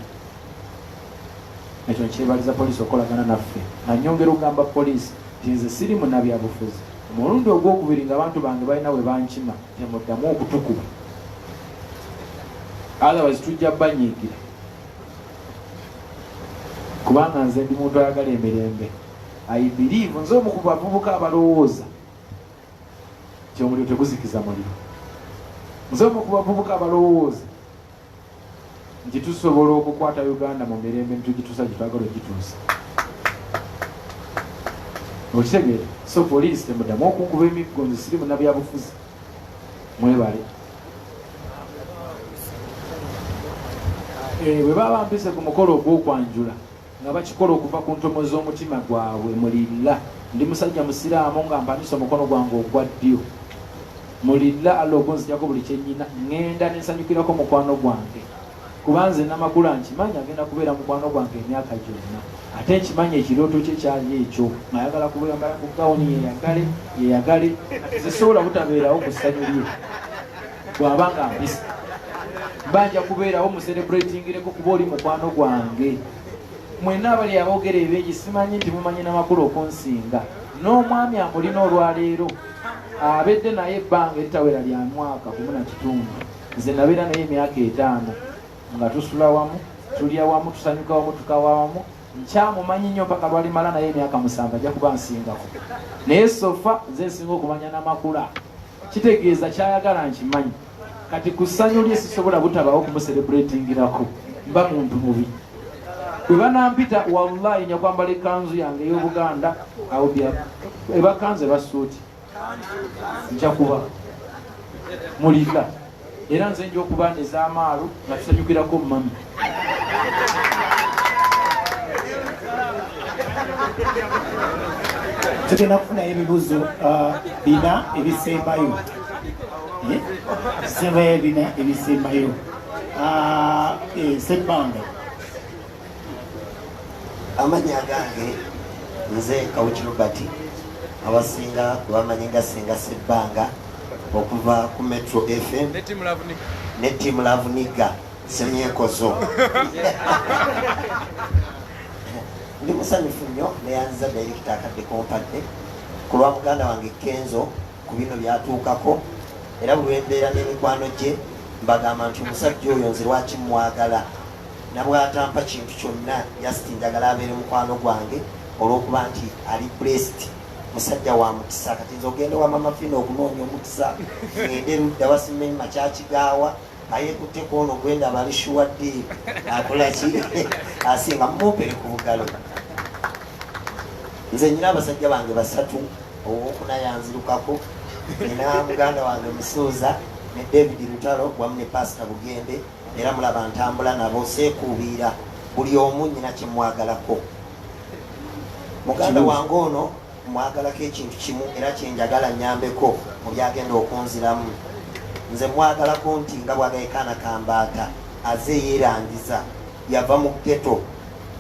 Ekyo nkyebaliza poliisi okolagana naffe. Nanyongera okugamba poliisi nti nze siri munnabyabufuzi omulundi ogwokubiri nga abantu bange balina we bankima temuddamu okutukuba otherwise tujja banyiigira kubanga nze ndi muntu ayagala emirembe. I believe nze omu ku bavubuka abalowooza nti omuliro teguzikiza muliro. Nze omu ku bavubuka abalowooza nti tusobola okukwata Uganda mu mirembe nitugituusa gye twagala ogituusa. Okitegeera so poliisi temuddamu okunkuba emiggo nze siri munnabyabufuzi mwebale. Bwe baba mpise ku mukolo ogw'okwanjula nga bakikola okuva ku ntomo z'omutima gwabwe mulilla ndi musajja musiraamu nga mpanisa omukono gwange ogwa ddyo mulilla alla ogunzijako buli kyennyina ŋŋenda nensanyukirako mukwano gwange kuba nze namakula nkimanyi agenda kubeera mukwano gwange emyaka gyonna ate nkimanyi ekirooto kye kyali ekyo ng'ayagala kubuyambala ku gawuni yeyagale zisobola butabeerawo ku ssanyu lye bw'aba nga mpisa banja kubeerawo mucelebratingireko kuba oli mukwano gwange. Mwenna abali aboogera ebingi simanyi nti mumanyi n'amakulu okunsinga n'omwami amulina olwaleero abedde naye ebbanga eritawera lya mwaka 1.5 nze nabeera naye emyaka 5 nga tusula wamu tulya wamu tusanyuka wamu tukawa wamu nkyamumanyi nnyo mpaka lwalimala naye emyaka 7 ajja kuba nsingako naye sofa nze nsinga okumanya n'amakula kitegeeza kyayagala nkimanyi kati ku ssanyu lye sisobola butabaawo kumuselebratingirako mba muntu mubi. bwe banampita wallahi nja kwambala ekanzu yange ey'Obuganda awubya ebakanze basuuti nja kuba mulika era nze nja okuba nez'amaalu nga tusanyukirako mami. Tugenda kufunayo ebibuuzo bina ebisembayo. Sembayo bina ebisembayo. Sebbanga. Amanya gange nze Kawuki Robert abasinga bamanyi nga Senga Sebbanga okuva ku Metro FM ne Team Lavuniga Semyenkozo. Ndi musanyufu nnyo neyanziza Director akadde kompadde ku lwa muganda wange Kenzo ku bino byatuukako era buli lwembeera n'emikwano gye mbagamba nti omusajja oyo nze lwaki mwagala nabwatampa kintu kyonna just njagala abeere mukwano gwange olw'okuba nti ali blessed musajja wa mukisa. Kati nze ogenda wa mama Fina okunoonya omukisa ngende ludda wasimenyi makyakigaawa ayekutteko ono gwenda abalishuwadde akola ki asinga mumupere ku bugalo. Nze nyina abasajja bange basatu owokuna yanzirukako nina muganda wange Musuuza ne David Lutalo wamu ne Pastor Bugende era mulaba ntambula nabo seekuubira buli omu nyina kyemwagalako. Muganda wange ono mwagalako ekintu kimu era kyenjagala nyambeko mu byagenda okunziramu. Nze mwagalako nti nga bwagayikaana kambaata aze yeerangiza yava mu ghetto.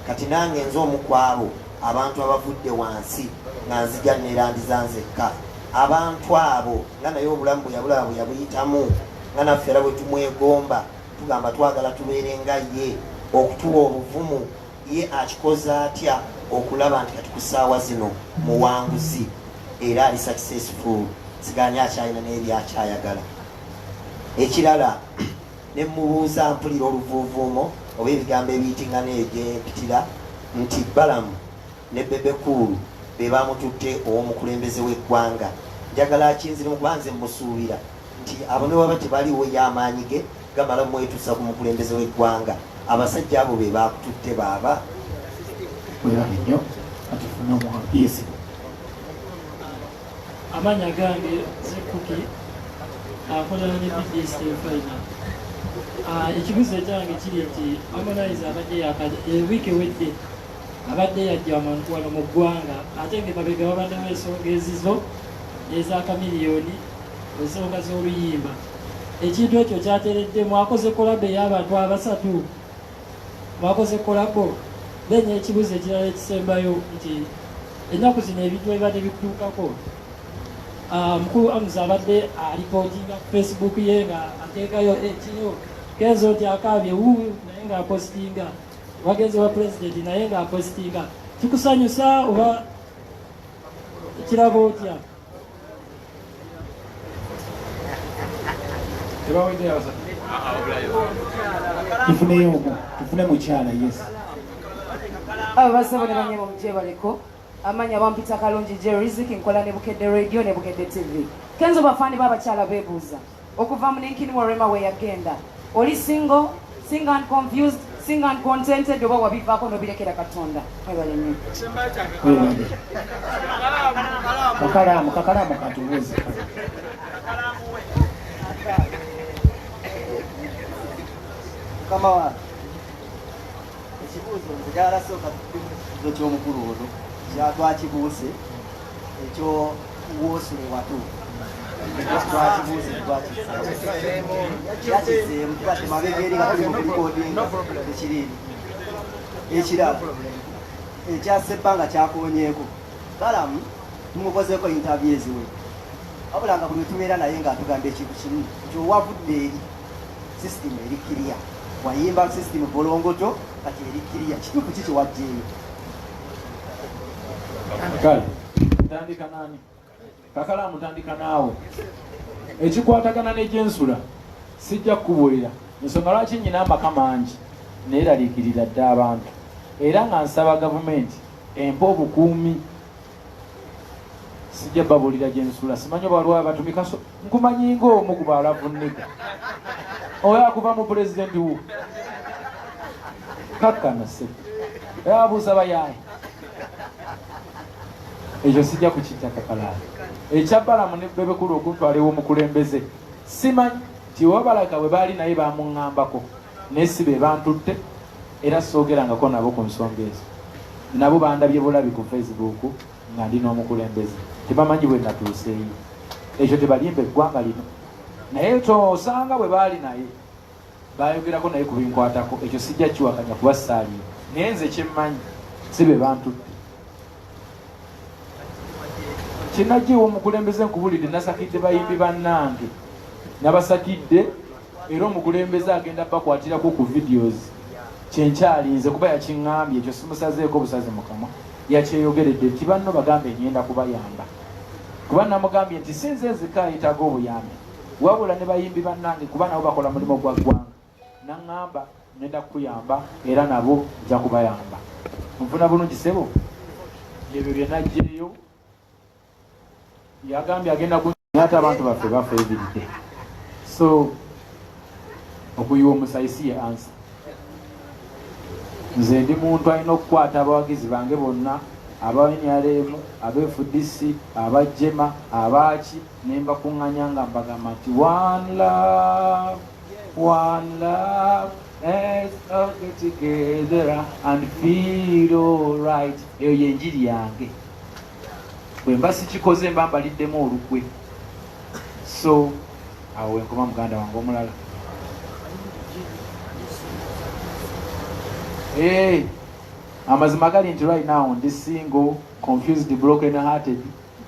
Kati nange nze omu kwabo abantu abavudde wansi nga nzija neerangiza nzekka. Abantu abo nga naye obulamu bwe yabulaba bwe yabuyitamu nga naffe era bwe tumwegomba tugamba twagala tubeere nga ye okutuwa obuvumu ye akikoze atya okulaba nti kati ku ssaawa zino muwanguzi era ali successful siganya akyalina n'ebyakyayagala. Ekirala ne mubuuza mpulira oluvuuvuumo oba ebigambo ebiyitingana egyempitira nti Balamu ne Bebe Cool be bamututte ow'omukulembeze w'eggwanga. Njagala akinzirimu kuba nze musuubira nti abo ne baba tebaliwo y'amaanyi ge gamala mwetuusa ku mukulembeze w'eggwanga. Abasajja abo be bakututte baaba. Werabe nnyo kati funa omwapiyesi. Amanya gange Zekuki akolana ne BDS Final. Ekibuzo ekyange kiri nti Harmonize abadde wiiki ewedde abadde yajja wano mu ggwanga ate ng'emabega babaddewo ensonga ezizo eza kamiliyoni ensonga z'oluyimba. Ekintu ekyo kyateredde mwakoze kolabo ey'abantu abasatu mwakoze kolabo. Then ekibuzo ekirala ekisembayo nti ennaku zino ebintu ebibadde bikutuukako mukulu Amuza abadde alipootinga ku Facebook ye nga ateekayo ekiro Kenzo nti akaabye naye ng'apositinga wagenze wa president naye ng'apositinga. Kikusanyusa oba kiraba otya? Tufuneyo omwo tufune mukyala yes. Abo basaba ne banyema mujebaleko amanya bampita kalungi Jeriziki nkola ne Bukedde Radio ne Bukedde TV. Kenzo bafani babakyala beebuuza okuva mu Ninkini Warema we yagenda oli single and confused single and contented oba wabivaako nobirekera Katonda. Kakalamu katubuuze. Kama wa ekibuuzo njagala sooka tukibuuzo ky'omukulu ono kyatwakibuuse ekyo woosule watu twakibuuse twakiseemu tubadde mabega eri nga tuli mu kulikodinga ekiriri. Ekirala ekya Sebbanga kyakoonyeeko Balamu tumukozeeko interview eziwe wabula nga buli tubeera naye ng'atugamba ekintu kimu nti owavudde eri system eri clear wayimba system bolongoto kati eri clear kituufu ki kiwajjeeyo. Kale ntandika nani? Kakalamu ntandika naawe. Ekikwatagana n'egyensula sijja kukubuulira ensonga lwaki nyina amaka mangi neeraliikirira dde abantu era nga nsaba gavumenti empa obukuumi. Sijja babuulira gyensula simanyi oba waliwo abatumika nkumanyi ng'omu ku baalavunnega oyo akuva mu pulezidenti wo kakkana se abuuza bayaye ekyo sijja kukittaka kalaala ekyabalamu ne bebekulu okuntwaliwo omukulembeze simanyi nti wabalaka bwe baali naye bamuŋŋambako naye si be bantutte era soogerangako nabo ku nsonga ezo nabo bandabye bulabi ku Facebook nga ndi n'omukulembeze tebamanyi bwe natuuseeyo ekyo tebalimba eggwanga lino naye tosanga bwe baali naye bayogerako naye ku binkwatako ekyo sijja kiwakanya kuba saaliyo naye nze kyemmanyi si be bantutte kinagiwa omukulembeze nkubulidde nasakidde bayimbi bannange nabasakidde era omukulembeze agenda bakwatirako ku videos kyenkyalinze kuba yakiŋŋambye ekyo simusazeeko busaze mukama yakyeyogeredde nti banno bagambe ngenda kubayamba kuba namugambye nti sinze nzikaayitaga obuyambi wabula ne bayimbi bannange kuba nabo bakola mulimu gwa ggwanga naŋŋamba ngenda kukuyamba era nabo nja kubayamba nfuna bulungi sebo ebyo byenajjeeyo yagambye agenda ate abantu baffe bafa ebiridde so okuyiwa omusayi si ye ansa nze ndi muntu alina okukwata abawagizi bange bonna aba NRM ab'FDC abajema abaki nembakuŋŋanya nga mbagamba nti one love let's all get together and feel alright eyo yenjiri yange bwe mba sikikoze mba mbaliddemu olukwe so awo wenkoma muganda wange omulala amazima gali nti right now ndi single confused broken hearted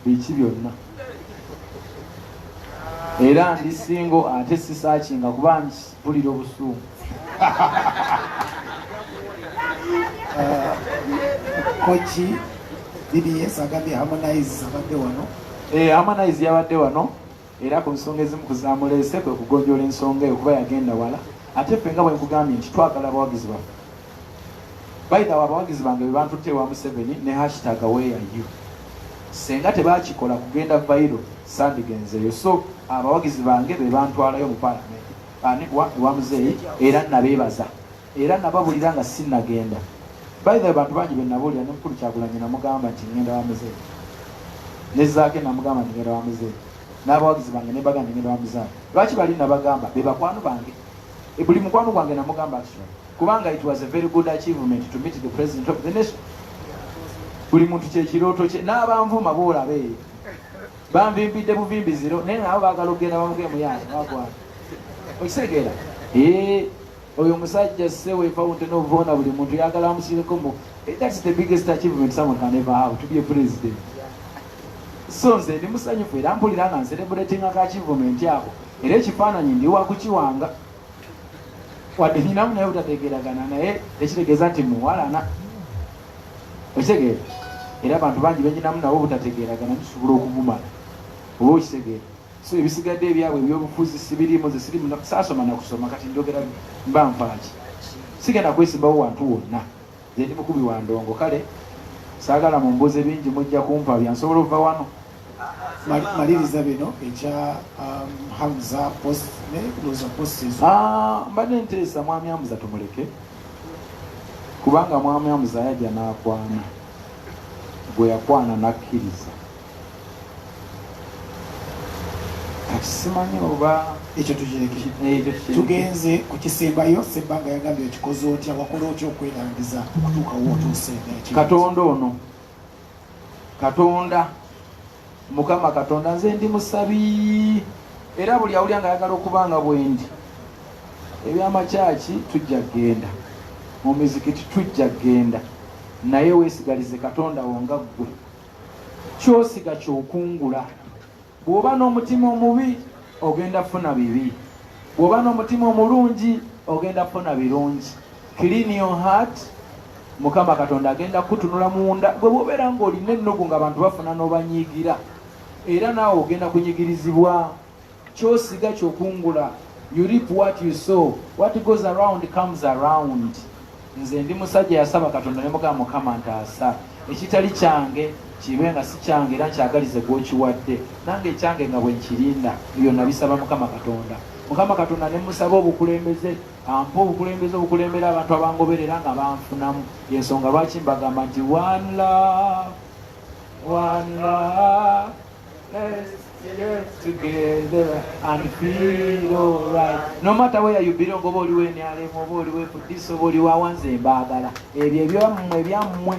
biki byonna era ndi single ate sisakinga kuba mpulira obusuumu kochi BBS agambye Harmonize abadde wano Harmonize yabadde wano era ku nsonga ezimu kuzamuleese kwe kugonjola ensonga eyo kuba yagenda wala ate ffe nga bwe nkugambye nti twagala abawagizi baffe baitha abawagizi bange be bantutte wa Museveni ne hashtag where are you senga tebakikola kugenda viral sandigenzeyo so abawagizi bange be bantwalayo mu parliament ani wa muzeeyi era nabeebaza era nababulira nga sinnagenda baitha bantu bangi be nabulira ne mukulu Kyagulanyi namugamba nti ngenda wa muzeeyi nezaake namugamba nti ngenda wa muzeeyi n'abawagizi bange ne bagamba ngenda wa muzeeyi lwaki bali nabagamba be bakwano bange buli mukwano gwange namugamba actually kubanga it was a very good achievement to meet the president of the nation buli muntu kyekirooto kye n'abanvuma boolabe banvimbidde buvimbiziro naye nabo baagala okugenda bamugee muyange bagwana okisegeera oyo omusajja sewe fountain of honor buli muntu yagala amusireko mu that's the biggest achievement someone can ever have to be a president so nze ndi musanyufu era mpulira nga ncelebratinga achievement ako era ekifaananyi ndi wakukiwanga wadde ninamu naye butategeragana naye tekitegeeza nti muwalana okitegeera era abantu bangi benyinamu nabo butategeragana tusobola okuvumala oba okitegeera so ebisigadde ebyabwe ebyobufuzi sibirimu ze siri saasoma nakusoma kati njogera mba nfaaki sigenda kwesimbawo wantu wonna ze ndi mukubi wa ndongo kale saagala mumbuuze bingi mujja kumpa byansobola okuva wano maliriza bino ekya Hamza post ne kuloza post ezo mbadde nteesa mwami Hamza tumuleke kubanga mwami Hamza yajja n'akwana gwe yakwana nakkiriza kati simanyi oba ekyo tukireke tugenze ku kisembayo sebbanga yagambye ekikoze otya wakola otya okwerangiza okutuuka wootuuseega Katonda ono Katonda Mukama Katonda nze ndi musabi era buli awulya nga ayagala okubanga bwendi ebyamakyaki tujja genda mu mizikiti tujja genda naye weesigalize Katonda wonga ggwe kyosiga kyokungula bw'oba n'omutima omubi ogenda funa bibi bw'oba n'omutima omulungi ogenda funa birungi clean your heart Mukama Katonda agenda kutunula munda gwe bw'obeera ng'olina ennogu ng'abantu bafuna n'obanyiigira era naawe ogenda kunyigirizibwa kyosiga kyokungula you reap what you sow what goes around comes around nze ndi musajja yasaba Katonda ne mugamba Mukama ntaasa ekitali kyange kibe nga si kyange era nkyagalize gw'okiwadde nange ekyange nga bwe nkirinda byonna bisaba Mukama Katonda ne musaba obukulembeze ampa obukulembera abantu abangoberera nga banfunamu. Yensonga lwaki mbagamba nti one love, let's get together and feel alright. No matter where you belong, oba oliwo NRM, oba oliwo FDC, oba oliwo awanze mbaagala. Ebyo ebyammwe.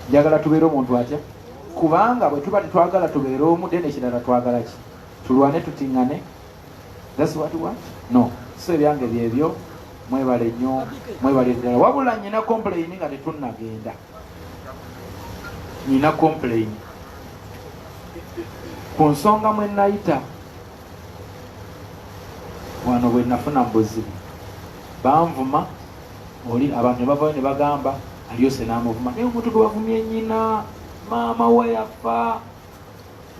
Njagala tubeere omuntu atya? Kubanga bwe tuba tetwagala tubeere omu, then ekirala twagala ki? Tulwane tutiŋŋane? That's what we want? No. So ebyange byebyo, mwebale nnyo, mwebale ddala. Wabula nnyina complain nga tetunnagenda. Nina complain. Ku nsonga mwe nayita, wano bwe nafuna mu buzibu. Banvuma, oli abantu ne bavayo ne bagamba, aliyose n'amuvuma. Naye omuntu gwe bavumye nnyina, maama we yafa.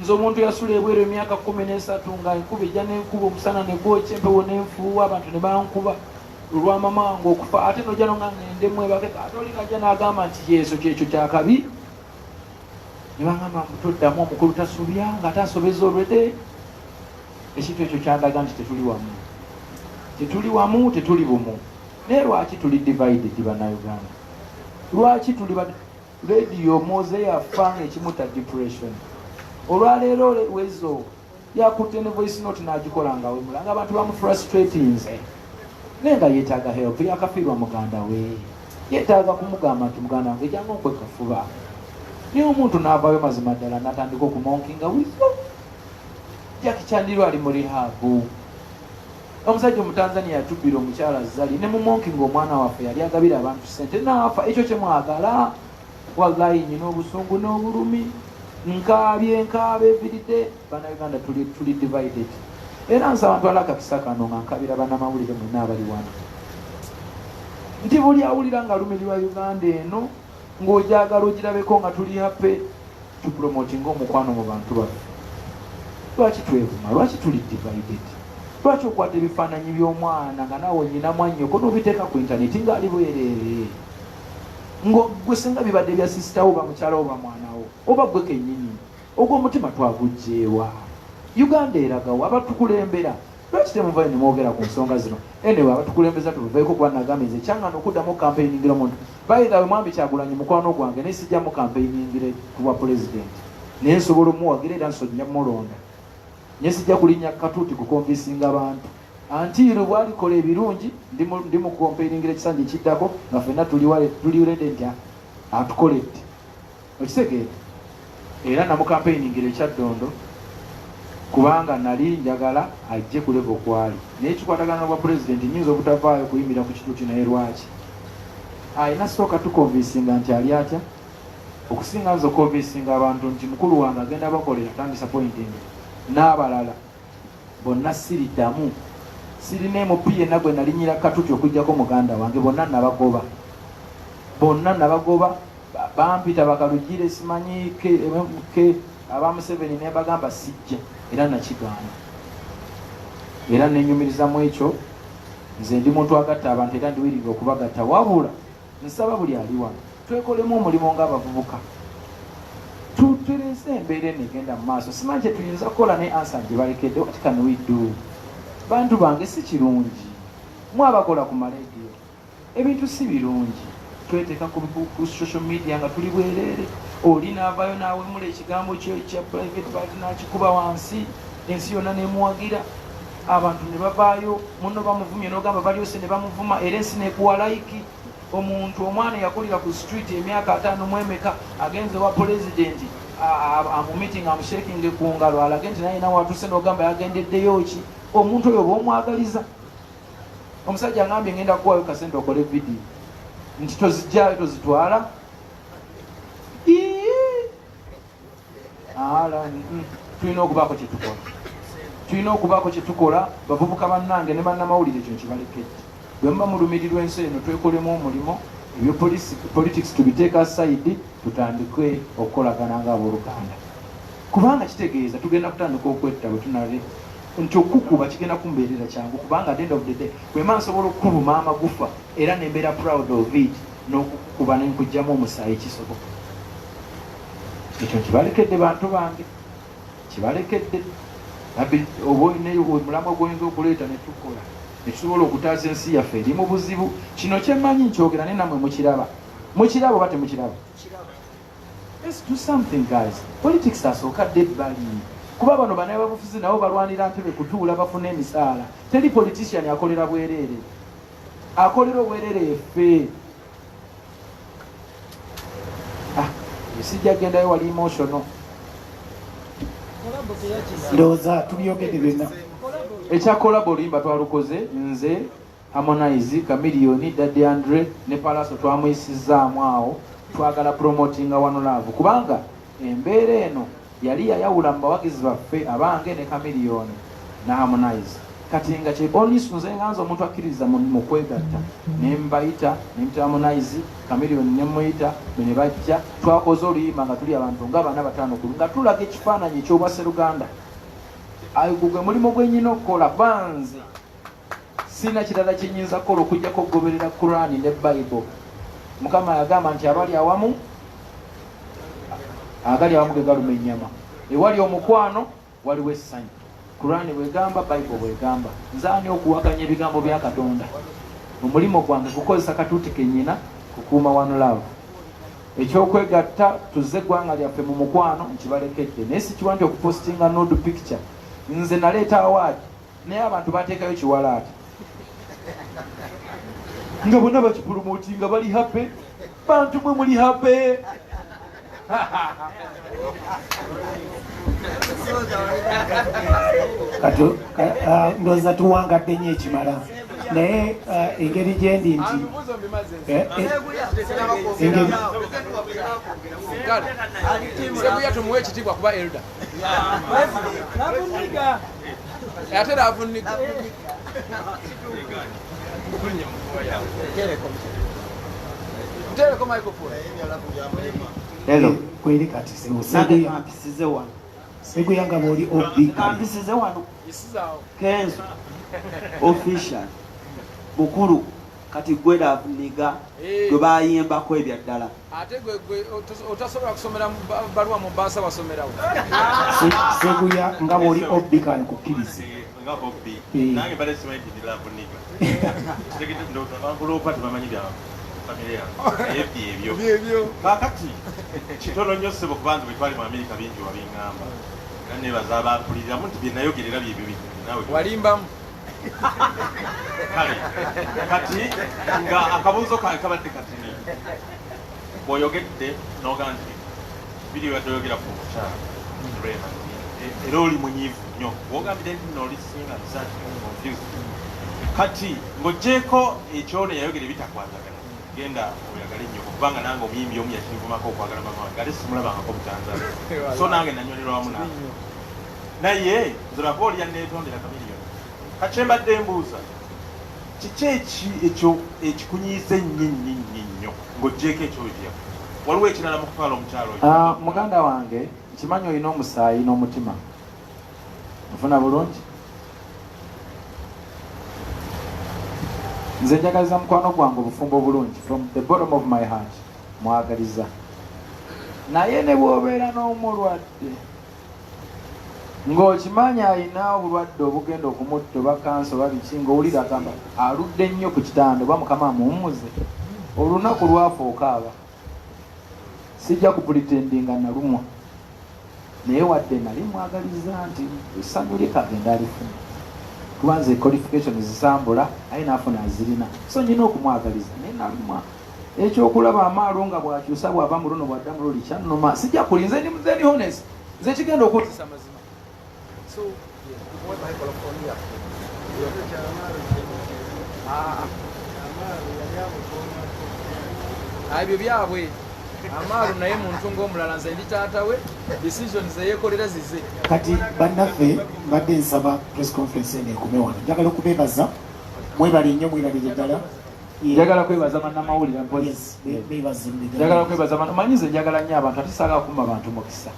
Nze omuntu yasula ebweru emyaka 13 nga enkuba ejja n'enkuba omusana ne gwokya empewo n'enfuuwa abantu ne bankuba olwa mama wange okufa. Ate nojja nga ŋŋendemu ebake ate oli kajja n'agamba nti yesu kyekyo kyakabi. Ne bangamba toddamu omukulu tasubya nga tasobeza olwedde. Ekintu ekyo kyandaga nti tetuli wamu. Tetuli wamu, tetuli bumu. Naye lwaki tuli divided bannayuganda? Lwaki tuli radio Moze yafa ng'ekimuta depression? Olwaleero wezo yakutte ne voice note n'agikola nga wemulanga abantu bamufrustratinze. Naye nga yeetaaga help, yakafiirwa muganda we. Yeetaaga kumugamba nti muganda wange jjanga okwekafuba. Naye omuntu n'avaayo mazima ddala n'atandika okumonkinga wizo. Jackie Chandiru ali mu rihabu. Omusajja Omutanzania yatubbira omukyala Zali ne mu monkinga omwana waffe yali agabira abantu ssente n'afa. Ekyo kye mwagala. Wallahi nyina obusungu n'obulumi. Nkaabye everyday. Bannayuganda tuli divided. Era nsaba ntwala akakisa kano nga nkabira bannamawulire mwenna abali wano. Nti buli awulira nga lumirirwa Uganda eno ng'ojagala ogirabeko nga tuli happy tupromotinga omukwano mu bantu baffe. Lwaki twevuma? Lwaki tuli divided? Lwaki okwata ebifaananyi by'omwana nga naawe nyina mwannyoko n'obiteeka ku intaneti ng'ali bwereere? Gwe singa bibadde bya sisitawo oba mukyalawo oba mwanawo oba gwe kennyini ogw'omutima twagugjeewa. Uganda eragawo abatukulembera. Lwaki temuvayo ne mwogera ku nsonga zino? Anyway, abatukulembeza tuvaeko kuba nagamba nze kyangana okuddamu campaigningira omuntu. Bayithawe Mwambi Kyagulanyi mukwano gwange naye sijjamu campaigningira ku bwa president. Naye nsobola omuwagira era nsojja mulonda. Naye sijja kulinnya katuuti kukonvinsinga abantu. Antiiro bwalikola ebirungi ndi mu campaigningira ekisanja ekiddako nga ffenna tuli ready nti atukoledde. Okitegeera? Era namu campaigningira ekyaddondo kubanga nali njagala ajje ku level kwali. Naye kikwatagana bwa president nyinza obutavaayo kuyimira ku kituuti naye lwaki? Ayina sooka tukonvinsinga nti ali atya? Okusinga nze okonvinsinga abantu nti mukulu wange agenda bakolera tandisappointing n'abalala bonna siriddamu. Sirina MP yenna gwe nalinyira katuuti okuggyako muganda wange bonna nabagoba. Bampita bakalugire simanyi ke abamu 7 ne bagamba sijja era nakigaana. Era nenyumirizamu ekyo nze ndi muntu agatta abantu era ndiwirirwa okubagatta. Wabula nsaba buli ali wano twekolemu omulimu ng'abavubuka. Tutereze embeera enegenda mu maaso. Simanyi kye tuyinza kukola ne ansa gye balekedde. What can we do? Bantu bange si kirungi. Mwabakola ku maleediyo. Ebintu si birungi. Tweteeka ku social media nga tuli bwereere. Oli n'avaayo n'awemula ekigambo kyo ekya private part n'akikuba wansi. Ensi yonna n'emuwagira. Abantu ne bavaayo munno bamuvumye n'ogamba balyose ne bamuvuma era ensi n'ekuwa layiki. Omuntu omwana yakulira ku street emyaka 5 mu emeka agenze wa president amumeeting amushakinge ku ngalo alage nti naye nawe atuse n'ogamba yagendeddeyo ki? Omuntu oyo bw'omwagaliza. Omusajja ngambye ngenda kuwayo kasente okole video nti tozijjayo tozitwala. Tulina okubaako kye tukola. Bavubuka bannange ne bannamawulire ekyo kibalekedde. Bwe muba mulumirirwa ensi eno twekolemu omulimo. Ebyo politics tubiteeka aside tutandike okukolagana ng'abooluganda. Kubanga kitegeeza tugenda kutandika okwetta bwe tunale nti okukuba kigenda kumbeerera kyangu kubanga at the end of the day bwe mba nsobola okukubuma amagufa era ne mbeera proud of it n'okukuba ne nkugyamu omusaayi kisoboka. Ekyo kibalekedde bantu bange, kibalekedde. Oba olinayo omulamwa gw'oyinza okuleeta ne tukola. netusobola okutaasa ensi yaffe eri mu buzibu. Kino kyemmanyi nkyogera ne nammwe mukiraba oba temukiraba. Let's do something guys. Politics asookadde ebbali kuba bano banababufuzi nabo balwanira ntebe kutuula bafuna emisaala. Teri politician akolera bwereere, akolera obwereere yeffe. Sijja gendayo wali emotional. Ndowooza tubyogedde byonna. Ekya kolabo limba twalukoze nze Harmonize, Chameleone, Daddy Andre ne Palaso twamuyisizaamu awo twagala promotinga One Love kubanga embeera eno yali yayawula mu bawagizi baffe abange ne Chameleone na Harmonize. Kati nga kyebonisu nze nganza omuntu akkiriza mu kwegatta ne mbayita ne muyita Harmonize, Chameleone ne muyita bene bajja twakoze oluyimba nga tuli abantu nga bana batano kulu nga tulaga ekifaananyi eky'Obwasseruganda. Ayo gwe mulimu gwennyina okukola banze sina kirala kinyinza kukola okujjako okugoberera Qur'ani ne Bible. Mukama yagamba nti agali awamu ge galuma ennyama, ewali omukwano waliwo essanyu. Qur'ani bwegamba, Bible bwegamba. Nzaani okuwakanya ebigambo bya Katonda. Omulimu gwange kukozesa katuuti kennyina kukuuma One Love. Ekyokwegatta tuzze eggwanga lyaffe mu mukwano nkibalekedde naye sikiwa nti okupostinga nude picture. Nze naleeta award naye abantu bateekayo kiwalaata nga bonna bakipulomootinga bali happy. Bantu mwe muli happy. Ndowooza tuwangadde nnyo ekimala naye engeri gyendi nti Seguya tumuwe ekitiibwa kuba elda ate era avunniga. Ntereko microphone. Hello. Kweli kati Seguya nga bw'oli obika. Mpisize wano. Kenzo. Official. Mukulu. Kati gwe avuniga gwe bayimbako ebyaddala. Ate gwe otasobola kusomera baluwa mu baasa basomerawo. Seguya nga bw'oli obika nkukkirize. Nga obbi. Nange bale simanyi ndira avuniga. Tegete ndoza bangulopa tubamanyi bya familia yange. Ebyo. Kakati kitono nnyo ssebo kubanza bwe twali mu Amerika bingi wabingamba. Nane bazaba akulira muntu bye nayogerera bye bibi nawe. Walimbamu. Kale. Kati nga akabuzo kabadde katini. Boyogedde n'oganti. Video yatoyogera ku kyala. Rema. Era oli munyiivu nnyo. Wogambire nti n'olisinga research confused. Kati ng'oggyeko ekyono yayogera ebitakwatagana. Genda oyagale nnyo kubanga nange omuyimbi omu yakinvumako okwagala mama wange ate simulabangako mu Tanzania. So nange nanyolera wamu nange. Naye nzirako oli yanneetondera Chameleone. Kakyembadde mbuuza kiki ekyo ekikunyiiza ennyo ng'oggyeko ekyolya waliwo ekirala mu kutwala omukyalo oyo? Muganda wange kimanyi olina omusaayi n'omutima ofuna bulungi. Nze njagaliza mukwano gwange obufumbo bulungi from the bottom of my heart mwagaliza. Naye ne bw'obeera n'omulwadde ng'okimanyi alina obulwadde obugenda okumutta oba kansa oba biki ng'owulira agamba aludde nnyo ku kitanda oba mukama amuwummuze, olunaku lwafa okaaba. Sijja kupulitendinga nalumwa naye wadde nali mwagaliza nti essanyu lye kagenda alifuna kubanza qualification zisambula aye naafuna azirina, so nyina okumwagaliza naye nalumwa. Ekyokulaba amaalu nga bwakyusa bw'ava mu luno bwadda mu luli kyannuma sijja kulinze ni muzeni honest nze kigenda okuttisa mazima. So ebyo byabwe amaalu naye muntu ng'omulala nze ndi taata we decisions eyeekolera zize. Kati bannaffe mbadde nsaba press conference eno ekume wano. Njagala okubeebaza mwebale nnyo mwirabire ddala. Njagala kwebaza bannamawulire beebaze. Njagala kwebaza manyi nze njagala nnyo abantu ate saagala kumba bantu mukisa.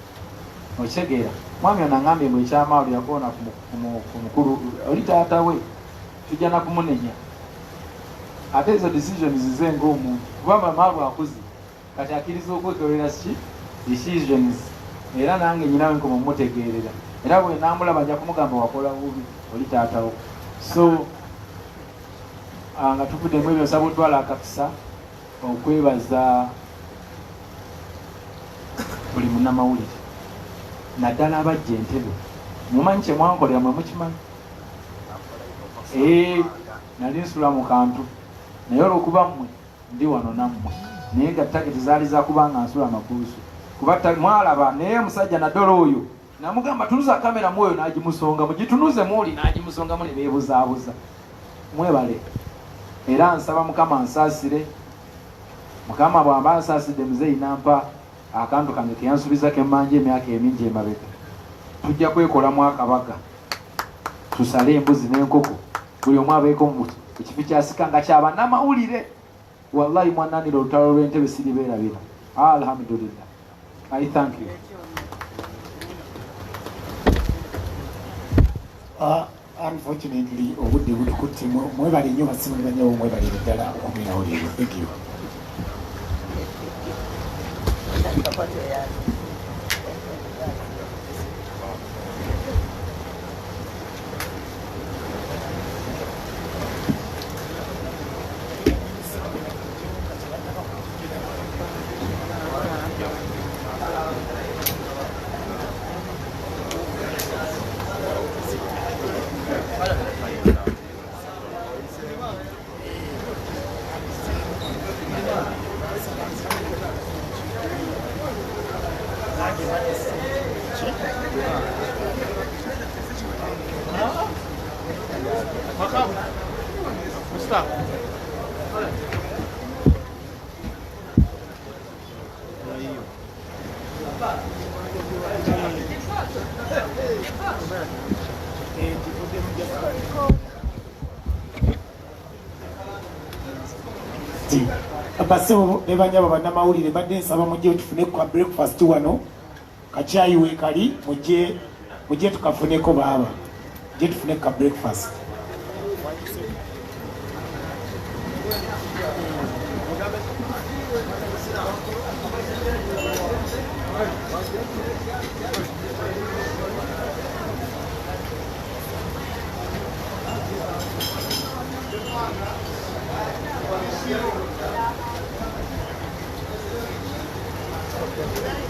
Okitegeera mwami ono angambye mu ekyamaalu yakoona ku mukulu oli taata we tujja na kumunenya ate ezo decisions zize ng'omuntu kuba amaalu akuze kati akkiriza okwekolera ki decisions era nange nyinawe nkoma mutegeerera era bwe namulaba nja kumugamba wakola bubi oli taatawo. So nga tuvuddemu ebyo nsaba otwala akakisa okwebaza buli munnamawulire naddala abajja Entebbe. Mumanyi kye mwankolera mwe mukimanyi? Nali nsula mu kantu naye olwokuba mmwe ndi wano nammwe naye nga taketi zaali zakubanga nsula amakuusu kuba mwalaba naye omusajja naddala oyo namugamba tunuza kamera mwoyo n'agimusonga mugitunuze muuli n'agimusonga mu ne beebuzaabuza. Mwebale era nsaba Mukama ansaasire. Mukama bw'amba ansaasidde muzeeyi nampa akantu kange keyansubiza kemmanja emyaka emingi emabega. Tujja kwekolamu akabaga tusale embuzi n'enkoko buli omu abeeko mu kifi kyasika nga kyabannamawulire. Wallahi mwananira olutalo lw'Entebbe siribeerabira. Alhamdulillah. I thank you. Unfortunately, obudde butukutte. Mwebale nnyo basimu banyabo, mwebalire ddala okumwawulire. Thank you. Abasebo ne banyabo bannamawulire badde nsaba mujje tufune kwa breakfast wano kachai wekali mujje tukafuneko baba mujje tufune ka breakfast. Thank you.